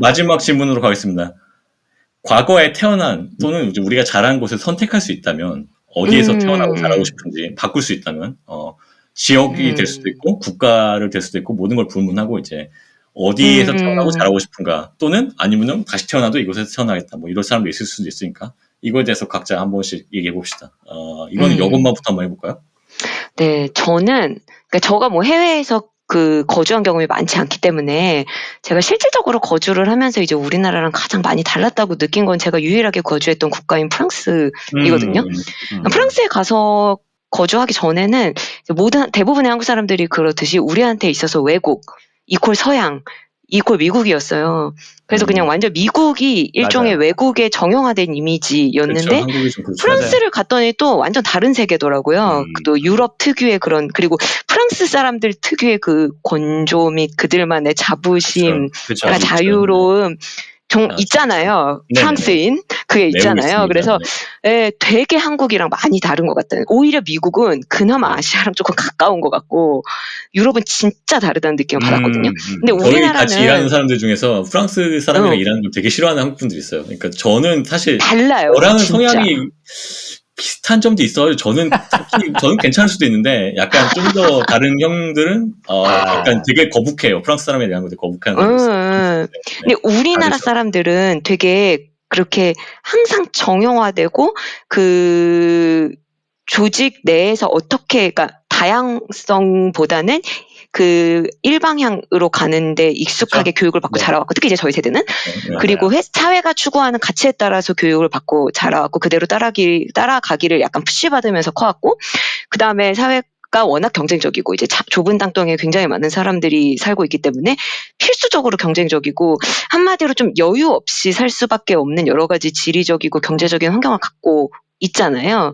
마지막 질문으로 가겠습니다. 과거에 태어난 또는 이제 우리가 자란 곳을 선택할 수 있다면 어디에서 태어나고 자라고 싶은지 바꿀 수 있다면 지역이 될 수도 있고 국가를 될 수도 있고 모든 걸 불문하고 이제 어디에서 태어나고 자라고 싶은가 또는 아니면 다시 태어나도 이곳에서 태어나겠다 뭐 이럴 사람도 있을 수도 있으니까 이거에 대해서 각자 한 번씩 얘기해 봅시다. 이거는 여건만부터 한번 해볼까요? 네, 저는 그러니까 제가 뭐 해외에서 거주한 경험이 많지 않기 때문에 제가 실질적으로 거주를 하면서 이제 우리나라랑 가장 많이 달랐다고 느낀 건 제가 유일하게 거주했던 국가인 프랑스이거든요. 프랑스에 가서 거주하기 전에는 대부분의 한국 사람들이 그렇듯이 우리한테 있어서 외국 이퀄 서양 이퀄 미국이었어요. 그래서 그냥 완전 미국이 일종의 맞아요. 외국의 정형화된 이미지였는데 그렇죠. 한국이 좀 그렇죠. 프랑스를 갔더니 또 완전 다른 세계더라고요. 또 유럽 특유의 그리고 프랑스 사람들 특유의 그 건조 및 그들만의 자부심, 그쵸. 약간 자유로움 있잖아요. 네네네. 프랑스인 그게 있잖아요. 있습니다. 그래서 되게 한국이랑 많이 다른 것 같아요. 오히려 미국은 그나마 아시아랑 조금 가까운 것 같고 유럽은 진짜 다르다는 느낌을 받았거든요. 근데 저희 우리나라는 같이 일하는 사람들 중에서 프랑스 사람이랑 일하는 걸 되게 싫어하는 한국 분들이 있어요. 그러니까 저는 사실 달라요. 저랑은 진짜. 성향이 비슷한 점도 있어요. 저는 괜찮을 수도 있는데 약간 좀 더 다른 형들은 약간 되게 거북해요. 프랑스 사람에 대한 것들 거북해하는 게 있어요. 근데 우리나라 다르죠. 사람들은 되게 그렇게 항상 정형화되고 그 조직 내에서 어떻게 그러니까 다양성보다는 그 일방향으로 가는데 익숙하게 교육을 받고 자라왔고 특히 이제 저희 세대는 그리고 사회가 추구하는 가치에 따라서 교육을 받고 자라왔고 그대로 따라가기를 약간 푸시받으면서 커왔고 그다음에 사회가 워낙 경쟁적이고 이제 좁은 땅덩이에 굉장히 많은 사람들이 살고 있기 때문에 필수적으로 경쟁적이고 한마디로 좀 여유 없이 살 수밖에 없는 여러 가지 지리적이고 경제적인 환경을 갖고 있잖아요.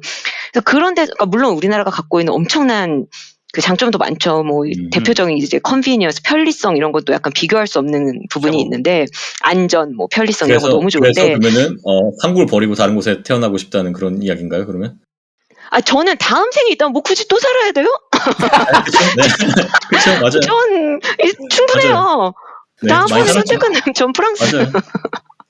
그래서 그런데 물론 우리나라가 갖고 있는 엄청난 그 장점도 많죠. 뭐 대표적인 이제 컨비니언스, 편리성 이런 것도 약간 비교할 수 없는 부분이 있는데 안전, 뭐 편리성 이런 거 너무 좋은데. 그래서 그러면은 한국을 버리고 다른 곳에 태어나고 싶다는 그런 이야기인가요? 그러면? 저는 다음 생에 있다면 뭐 굳이 또 살아야 돼요? 그렇죠. 네. 그렇죠. 맞아요. 전 충분해요. 맞아요. 네, 다음번에 많이 선택은 전 프랑스. 맞아요.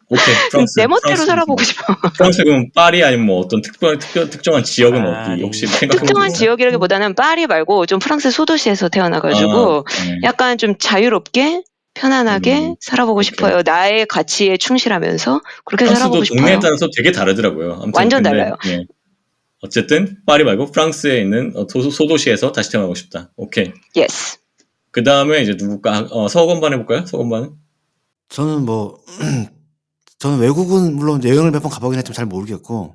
오케이, 프랑스. 내 멋대로 살아보고 싶어. 프랑스 그럼 파리 아니면 뭐 어떤 특정한 지역은 어디 혹시 생각해보세요? 특정한 지역이라기보다는 파리 말고 좀 프랑스 소도시에서 태어나가지고 약간 좀 자유롭게 편안하게 살아보고 싶어요. 나의 가치에 충실하면서 그렇게 살아보고 싶어요. 동네에 따라서 되게 다르더라고요. 아무튼 완전 달라요. 어쨌든 파리 말고 프랑스에 있는 소도시에서 다시 태어나고 싶다. 오케이. Yes. 그 다음에 이제 누굴까? 서건반 해볼까요? 서건반은? 저는 외국은 물론 여행을 몇 번 가보긴 했지만 잘 모르겠고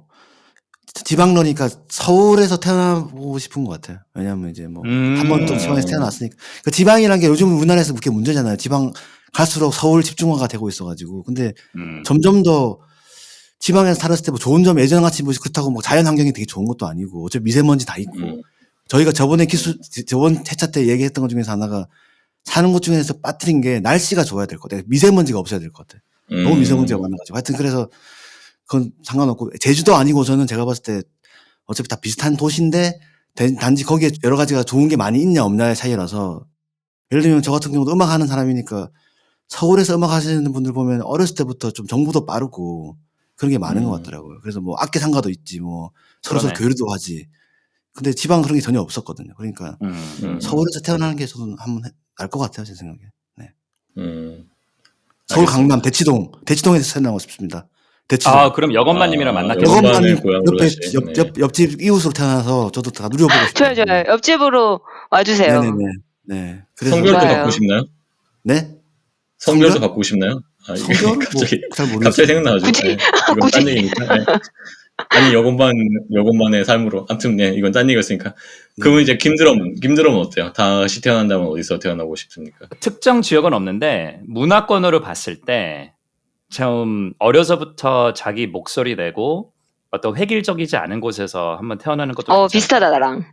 지방러니까 서울에서 태어나고 싶은 것 같아요. 왜냐하면 이제 뭐 한 번 또 지방에서 태어났으니까 그 지방이라는 게 요즘 우리나라에서 그렇게 문제잖아요. 지방 갈수록 서울 집중화가 되고 있어가지고 근데 점점 더 지방에서 살았을 때 뭐 좋은 점 예전 같이 뭐 그렇다고 뭐 자연 환경이 되게 좋은 것도 아니고 어차피 미세먼지 다 있고 저희가 저번 회차 때 얘기했던 것 중에서 하나가 사는 곳 중에서 빠뜨린 게 날씨가 좋아야 될 것 같아요. 미세먼지가 없어야 될 것 같아요. 너무 미세먼지가 많아가지고 하여튼 그래서 그건 상관없고 제주도 아니고 저는 제가 봤을 때 어차피 다 비슷한 도시인데 단지 거기에 여러 가지가 좋은 게 많이 있냐 없냐의 차이라서 예를 들면 저 같은 경우도 음악 하는 사람이니까 서울에서 음악 하시는 분들 보면 어렸을 때부터 좀 정보도 빠르고 그런 게 많은 것 같더라고요. 그래서 뭐 악기 상가도 있지 뭐 서로서로 그러네. 교류도 하지. 근데 지방은 그런 게 전혀 없었거든요. 그러니까 서울에서 태어나는 게 저는 한번 날 것 같아요. 제 생각에. 네. 서울 강남 대치동에서 태어나고 싶습니다. 대치동. 아, 그럼 여건마님이랑 만났겠어요. 여건마님 여건마님 고향으로 옆에 다시. 옆집 이웃으로 태어나서 저도 다 누려보고 싶어요. 좋아요. 옆집으로 와주세요. 네네네. 네. 그래서 성별도 좋아요. 바꾸고 싶나요? 네. 성별도 성별? 바꾸고 싶나요? 아, 이게 성별? 갑자기 뭐, 잘 모르겠어요. 갑자기 생각나가지고. 굳이? 네. 이건 굳이? 딴 얘기니까. 네. 아니 여건만의 삶으로. 아무튼 네, 이건 딴 얘기였으니까. 그러면 이제 김드럼은 어때요? 다시 태어난다면 어디서 태어나고 싶습니까? 특정 지역은 없는데 문화권으로 봤을 때 좀 어려서부터 자기 목소리 내고 어떤 획일적이지 않은 곳에서 한번 태어나는 것도 괜찮아요. 비슷하다 나랑.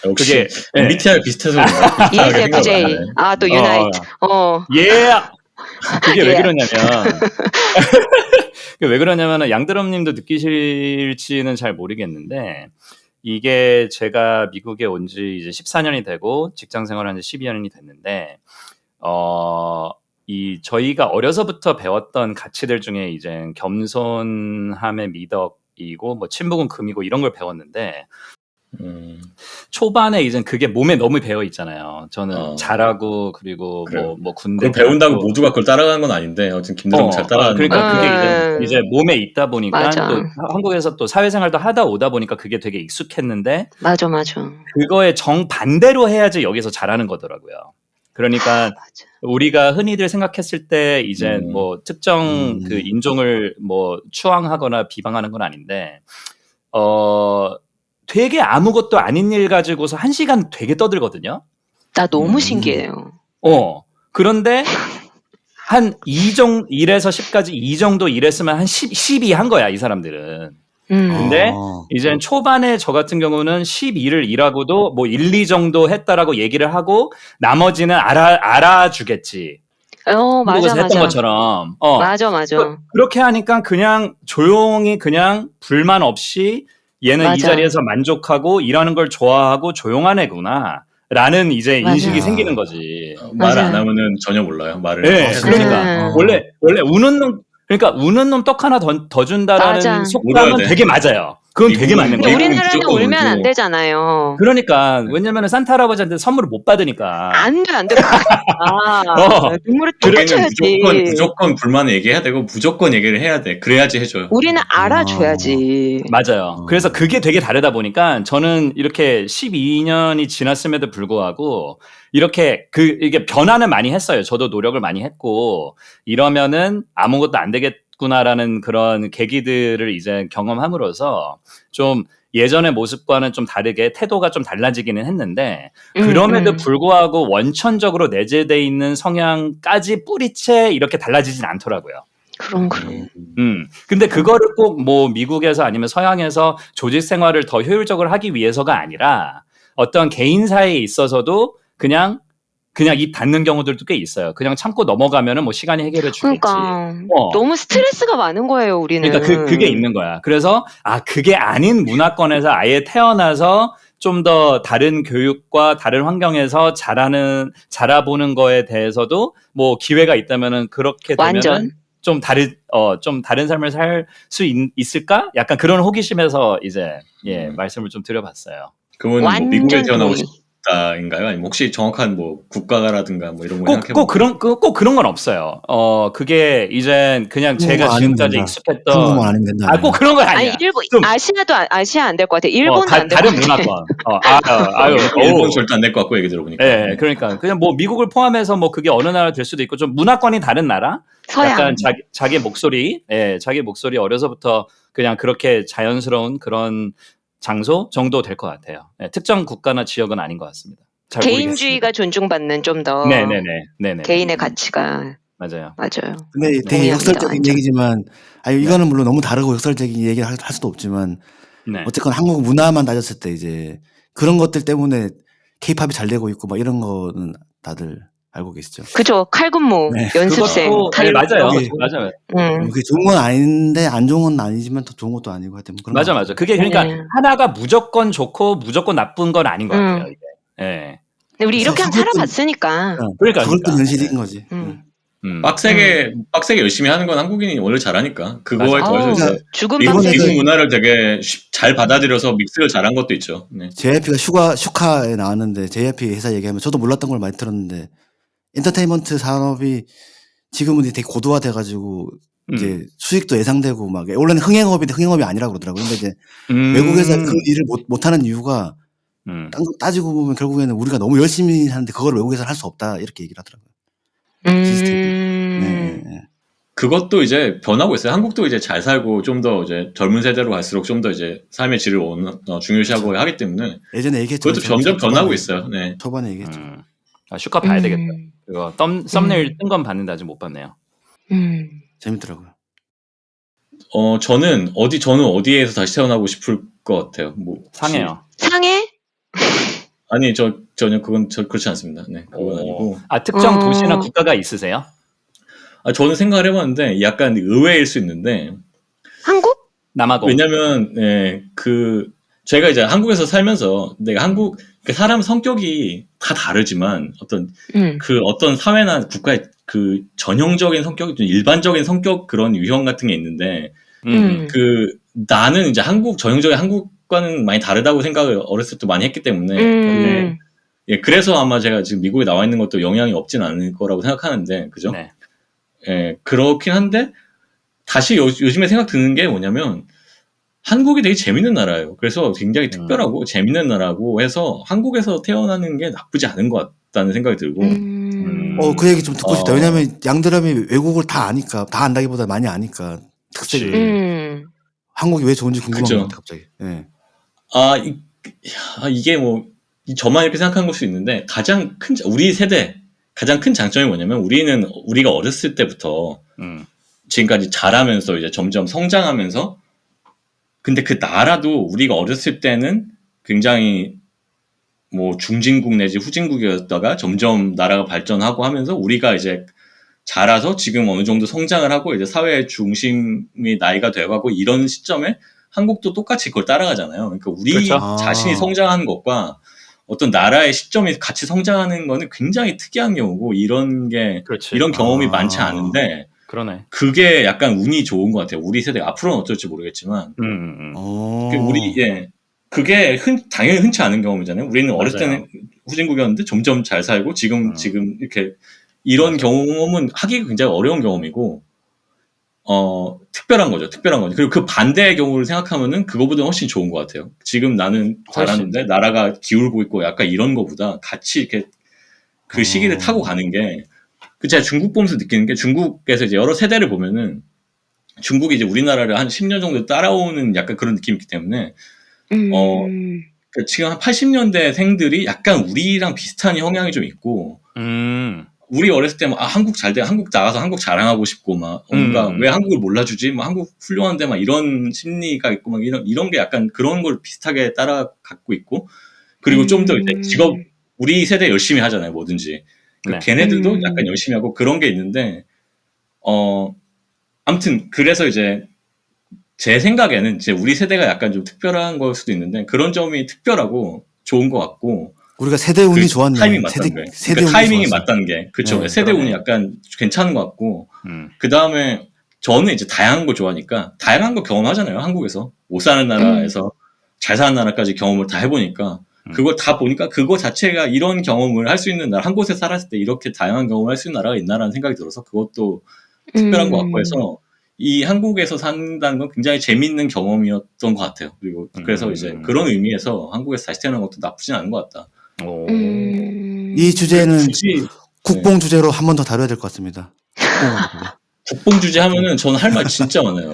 역시 그게 MBTI 비슷해서 그런가? ESFJ. 또 유나이트. 예. 그게 왜 예. 그러냐면 왜 그러냐면은 양드럼님도 느끼실지는 잘 모르겠는데 이게 제가 미국에 온 지 이제 14년이 되고 직장 생활한 지 12년이 됐는데 이 저희가 어려서부터 배웠던 가치들 중에 이제 겸손함의 미덕이고 뭐 침묵은 금이고 이런 걸 배웠는데 초반에 이제 그게 몸에 너무 배어 있잖아요. 저는 잘하고 그리고 뭐 군대 그걸 배운다고 모두가 그걸 따라가는 건 아닌데 어쨌든 김드럼 잘 따라가는 그러니까 거예요. 그게 이제 몸에 있다 보니까 맞아. 또 한국에서 또 사회생활도 하다 오다 보니까 그게 되게 익숙했는데 맞아. 그거에 정반대로 해야지 여기서 잘하는 거더라고요. 그러니까 우리가 흔히들 생각했을 때 이제 뭐 특정 그 인종을 뭐 추앙하거나 비방하는 건 아닌데 되게 아무것도 아닌 일 가지고서 1시간 되게 떠들거든요. 나 너무 신기해요. 그런데 한 1에서 10까지 이 정도 일했으면 한 12 한 거야, 이 사람들은. 근데 이제 초반에 저 같은 경우는 12를 일하고도 뭐 1, 2 정도 했다라고 얘기를 하고 나머지는 알아주겠지. 맞아. 했던 것처럼. 맞아. 그렇게 하니까 그냥 조용히 그냥 불만 없이 얘는 맞아. 이 자리에서 만족하고 일하는 걸 좋아하고 조용한 애구나. 라는 이제 맞아. 인식이 생기는 거지. 말 안 하면은 전혀 몰라요. 말을. 네, 그러니까 원래 우는 놈 떡 하나 더 준다라는 맞아. 속담은 되게 맞아요. 그건 되게 맞는 근데 거예요. 우리나라는 울면 안 되잖아요. 그러니까 왜냐면은 산타 할아버지한테 선물을 못 받으니까. 안 돼. 눈물을 뚝쳐야지. 무조건 불만을 얘기해야 되고 무조건 얘기를 해야 돼. 그래야지 해줘요. 우리는 알아줘야지. 맞아요. 그래서 그게 되게 다르다 보니까 저는 이렇게 12년이 지났음에도 불구하고 이렇게 이게 변화는 많이 했어요. 저도 노력을 많이 했고 이러면은 아무것도 안 되겠구나라는 그런 계기들을 이제 경험함으로써 좀 예전의 모습과는 좀 다르게 태도가 좀 달라지기는 했는데 그럼에도 불구하고 원천적으로 내재되어 있는 성향까지 뿌리채 이렇게 달라지진 않더라고요. 그럼. 근데 그거를 꼭 뭐 미국에서 아니면 서양에서 조직 생활을 더 효율적으로 하기 위해서가 아니라 어떤 개인 사이에 있어서도 그냥 입 닫는 경우들도 꽤 있어요. 그냥 참고 넘어가면은 뭐 시간이 해결해 주겠지. 그러니까 너무 스트레스가 많은 거예요, 우리는. 그러니까 그게 있는 거야. 그래서 그게 아닌 문화권에서 아예 태어나서 좀 더 다른 교육과 다른 환경에서 자라보는 거에 대해서도 뭐 기회가 있다면은 그렇게 되면은 좀 다른 삶을 살 수 있을까? 약간 그런 호기심에서 이제 말씀을 좀 드려봤어요. 그러면 뭐 미국에 태어나고 싶다인가요? 아니면 혹시 정확한 뭐 국가라든가 뭐 이런 거 생각해보면 꼭 그런 건 없어요. 그게 이제 그냥 제가 지금까지 익숙했던 한국만 아니면 된다. 꼭 그런 건 아니야. 일본 아시아 안 될 것 같아. 일본도 안 될 것 같아. 다른 문화권. 일본 절대 안 될 것 같고 얘기 들어보니까. 네, 그러니까 그냥 뭐 미국을 포함해서 뭐 그게 어느 나라 될 수도 있고 좀 문화권이 다른 나라. 서양. 약간 자기 목소리 어려서부터 그냥 그렇게 자연스러운 그런 장소 정도 될 것 같아요. 특정 국가나 지역은 아닌 것 같습니다. 잘 개인주의가 존중받는 좀 더 네네네. 개인의 가치가 맞아요. 맞아요. 근데 되게 동의합니다, 역설적인 완전. 얘기지만, 아니, 이거는 물론 너무 다르고 역설적인 얘기를 할 수도 없지만, 네. 어쨌건 한국 문화만 따졌을 때 이제 그런 것들 때문에 케이팝이 잘 되고 있고 막 이런 거는 다들 알고 계시죠. 그죠. 칼군무, 네. 연습생, 그것도 네, 달력. 맞아요. 그게, 맞아요. 그게 좋은 건 아닌데 안 좋은 건 아니지만 더 좋은 것도 아니고 하여튼 뭐 그런 맞아, 거 맞아. 그게 그러니까 네. 하나가 무조건 좋고 무조건 나쁜 건 아닌 것 같아요. 이게. 예. 근데 우리 이렇게 한번 서글픈, 살아봤으니까. 그러니까. 서글픈 현실인 거지. 빡세게 열심히 하는 건 한국인이 원래 잘하니까 그거에 맞아. 더해서 이제 죽은 미국 빡세게. 문화를 되게 잘 받아들여서 믹스를 잘한 것도 있죠. 네. JYP가 슈카에 나왔는데 JYP 회사 얘기하면 저도 몰랐던 걸 많이 들었는데 엔터테인먼트 산업이 지금은 되게 고도화돼가지고 이제 수익도 예상되고 막 원래는 흥행업인데 흥행업이 아니라고 그러더라고요. 근데 이제 외국에서 그 일을 못하는 이유가 딴 거 따지고 보면 결국에는 우리가 너무 열심히 하는데 그걸 외국에서 할 수 없다 이렇게 얘기를 하더라고요. 시스템이. 네. 그것도 이제 변하고 있어요. 한국도 이제 잘 살고 좀 더 이제 젊은 세대로 갈수록 좀 더 이제 삶의 질을 중요시하고 그렇죠. 하기 때문에 예전에 얘기했죠. 그것도 점점 변하고 있어요. 네. 초반에 얘기했죠. 슈카 봐야 되겠다. 그거 썸네일 뜬 건 봤는데 아직 못 봤네요. 재밌더라고요. 저는 어디에서 다시 태어나고 싶을 것 같아요. 뭐 상해요. 상해? 아니 전혀 그건 그렇지 않습니다. 네, 그건 아니고. 특정 도시나 국가가 있으세요? 저는 생각을 해봤는데 약간 의외일 수 있는데 한국? 남아공. 왜냐면 제가 이제 한국에서 살면서 내가 그 사람 성격이 다 다르지만 어떤 사회나 국가의 그 전형적인 성격이 좀 일반적인 성격 그런 유형 같은 게 있는데 나는 이제 전형적인 한국과는 많이 다르다고 생각을 어렸을 때 많이 했기 때문에 그래서 아마 제가 지금 미국에 나와 있는 것도 영향이 없진 않을 거라고 생각하는데 그죠? 네. 그렇긴 한데 다시 요즘에 생각 드는 게 뭐냐면 한국이 되게 재밌는 나라예요. 그래서 굉장히 특별하고 재밌는 나라고 해서 한국에서 태어나는 게 나쁘지 않은 것 같다는 생각이 들고 그 얘기 좀 듣고 싶다. 왜냐면 양드람이 외국을 다 아니까, 다 안다기보다 많이 아니까 특색을. 한국이 왜 좋은지 궁금한 것 같아 갑자기. 네. 이게 뭐 저만 이렇게 생각한 걸 수 있는데 우리 세대 가장 큰 장점이 뭐냐면 우리가 어렸을 때부터 지금까지 자라면서 이제 점점 성장하면서 근데 그 나라도 우리가 어렸을 때는 굉장히 뭐 중진국 내지 후진국이었다가 점점 나라가 발전하고 하면서 우리가 이제 자라서 지금 어느 정도 성장을 하고 이제 사회의 중심이 나이가 돼가고 이런 시점에 한국도 똑같이 그걸 따라가잖아요. 그러니까 우리 그렇죠? 자신이 성장하는 것과 어떤 나라의 시점이 같이 성장하는 거는 굉장히 특이한 경우고 이런 경험이 많지 않은데 그러네. 그게 약간 운이 좋은 것 같아요. 우리 세대가 앞으로는 어쩔지 모르겠지만 그게 당연히 흔치 않은 경험이잖아요. 우리는 어렸을 때는 후진국이었는데 점점 잘 살고 지금 이렇게 이런 경험은 하기가 굉장히 어려운 경험이고 특별한 거죠. 그리고 그 반대의 경우를 생각하면은 그거보다 훨씬 좋은 것 같아요. 지금 나는 잘하는데 나라가 기울고 있고 약간 이런 거보다 같이 이렇게 그 시기를 타고 가는 게 제가 중국 보면서 느끼는 게 중국에서 이제 여러 세대를 보면은 중국이 이제 우리나라를 한 10년 정도 따라오는 약간 그런 느낌이 있기 때문에 지금 한 80년대 생들이 약간 우리랑 비슷한 성향이 좀 있고 우리 어렸을 때 막 한국 잘 돼, 한국 나가서 한국 자랑하고 싶고 막 뭔가 왜 한국을 몰라주지, 막 한국 훌륭한데 막 이런 심리가 있고 막 이런 게 약간 그런 걸 비슷하게 따라갖고 있고 그리고 좀 더 이제 우리 세대 열심히 하잖아요 뭐든지 걔네들도 약간 열심히 하고 그런 게 있는데 아무튼 그래서 이제 제 생각에는 이제 우리 세대가 약간 좀 특별한 걸 수도 있는데 그런 점이 특별하고 좋은 것 같고. 우리가 세대 운이 좋았네. 타이밍이 맞다는 게. 그러니까 타이밍이 맞다는 게. 그쵸. 세대 운이 약간 괜찮은 것 같고. 그 다음에 저는 이제 다양한 거 좋아하니까 다양한 거 경험하잖아요. 한국에서. 못 사는 나라에서 잘 사는 나라까지 경험을 다 해보니까 그걸 다 보니까 그거 자체가 이런 경험을 할 수 있는 나라, 한 곳에 살았을 때 이렇게 다양한 경험을 할 수 있는 나라가 있나라는 생각이 들어서 그것도 특별한 것 같고 해서 이 한국에서 산다는 건 굉장히 재밌는 경험이었던 것 같아요. 그리고 그래서 이제 그런 의미에서 한국에서 다시 태어나는 것도 나쁘진 않은 것 같다. 이 주제는 국뽕 주제로 한 번 더 다뤄야 될 것 같습니다. 국뽕 주제 하면은 저는 할 말 진짜 많아요.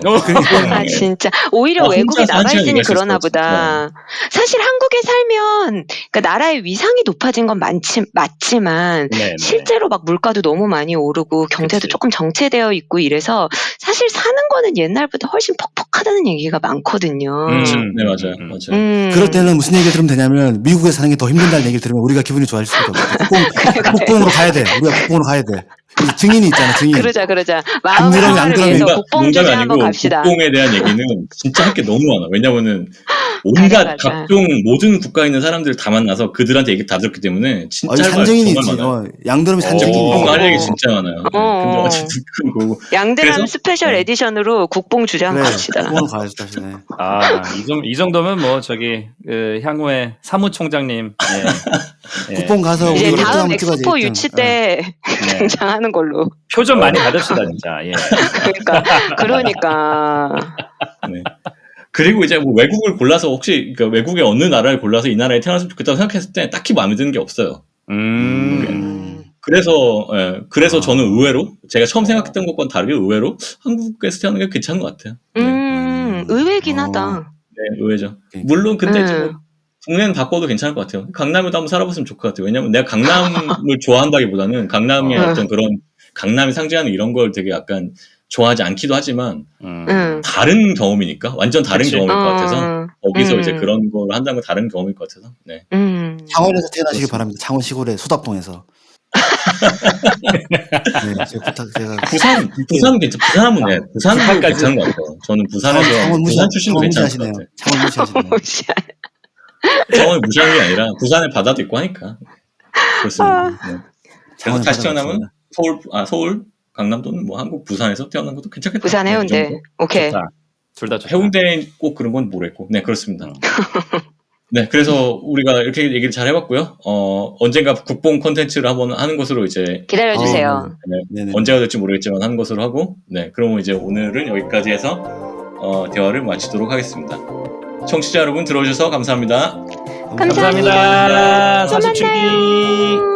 아, 진짜. 오히려 아, 외국에 혼자서 한 나가 시간 있으니 얘기할 수 그러나 있어요, 보다. 사실 한국에 살면, 그러니까 나라의 위상이 높아진 건 맞지만, 네네. 실제로 막 물가도 너무 많이 오르고, 경제도 그치. 조금 정체되어 있고 이래서, 사실 사는 거는 옛날보다 훨씬 퍽퍽하다는 얘기가 많거든요. 네, 맞아요. 맞아요. 그럴 때는 무슨 얘기를 들으면 되냐면 미국에 사는 게 더 힘든다는 얘기를 들으면 우리가 기분이 좋아질 수밖에 없어요. 국뽕으로 가야 돼. 우리가 국뽕으로 가야 돼. 이 증인이 있잖아, 증인. 그러자. 마음의 안드럼이 평화를 안드럼이 위해서 국뽕 농담이 주제 한번 아니고 갑시다. 국뽕에 대한 얘기는 진짜 할 게 너무 많아. 왜냐면은 온갖 맞아. 각종 모든 국가에 있는 사람들 다 만나서 그들한테 얘기 다 들었기 때문에 진짜 이 할 말 산증인이 정말 있지. 많아요. 양드럼이 산증인이 국뽕 있어. 할 얘기 진짜 많아요. 네. 근데 어쨌든 그거고. 양대남 그래서 스페셜 네. 에디션으로 국뽕 주제 한번 그래, 갑시다. 국뽕으로 가야지 다시. 네. 아, 이 정도면 뭐 저기 그 향후에 사무총장님 국뽕 가서 이제 우리 일등 다음 한번 찍어야지. 엑스포 일등. 유치 때 네. 등장하는 걸로. 표좀 많이 받읍시다 진짜. 예. 그러니까. 네. 그리고 이제 뭐 외국을 골라서 혹시 그러니까 외국의 어느 나라를 골라서 이 나라에 태어났으면 좋겠다고 생각했을 때 딱히 마음에 드는 게 없어요. 그래서 저는 의외로 제가 처음 생각했던 것과는 다르게 의외로 한국에서 태어나는 게 괜찮은 것 같아요. 의외긴 하다. 네, 의외죠. 그러니까. 물론 근데 이제 뭐 국내는 바꿔도 괜찮을 것 같아요. 강남에도 한번 살아봤으면 좋을 것 같아요. 왜냐면 내가 강남을 좋아한다기보다는 강남의 어떤 그런 강남이 상징하는 이런 걸 되게 약간 좋아하지 않기도 하지만 다른 경험이니까 완전 다른 그치. 경험일 것 같아서 거기서 이제 음. 그런 걸 한다는 건 다른 경험일 것 같아서 네. 창원에서 태어나시길 그렇습니다. 바랍니다. 창원 시골의 소답동에서. 네, 제가 부산 괜찮. 부산도 부산까지. 괜찮은 것 같아요. 저는 부산에서 부산 출신도 괜찮을 것 같아요. 창원 무시하시네요. 창원을 무시하는 게 아니라 부산에 바다도 있고 하니까 그렇습니다. 네. 그래서 창원에 다시 바다가 태어나면 있습니다. 서울, 강남 또는 뭐 한국 부산에서 태어난 것도 괜찮겠다. 부산 네, 이 해운대. 정도. 오케이. 둘 다 좋다. 해운대 꼭 그런 건 모르겠고, 네 그렇습니다. 네, 그래서 우리가 이렇게 얘기를 잘 해봤고요. 언젠가 국뽕 콘텐츠를 한번 하는 것으로 이제 기다려주세요. 네, 언제가 될지 모르겠지만 하는 것으로 하고, 네, 그러면 이제 오늘은 여기까지 해서 대화를 마치도록 하겠습니다. 청취자 여러분 들어주셔서 감사합니다. 감사합니다. 또 사십칠기. 만나요.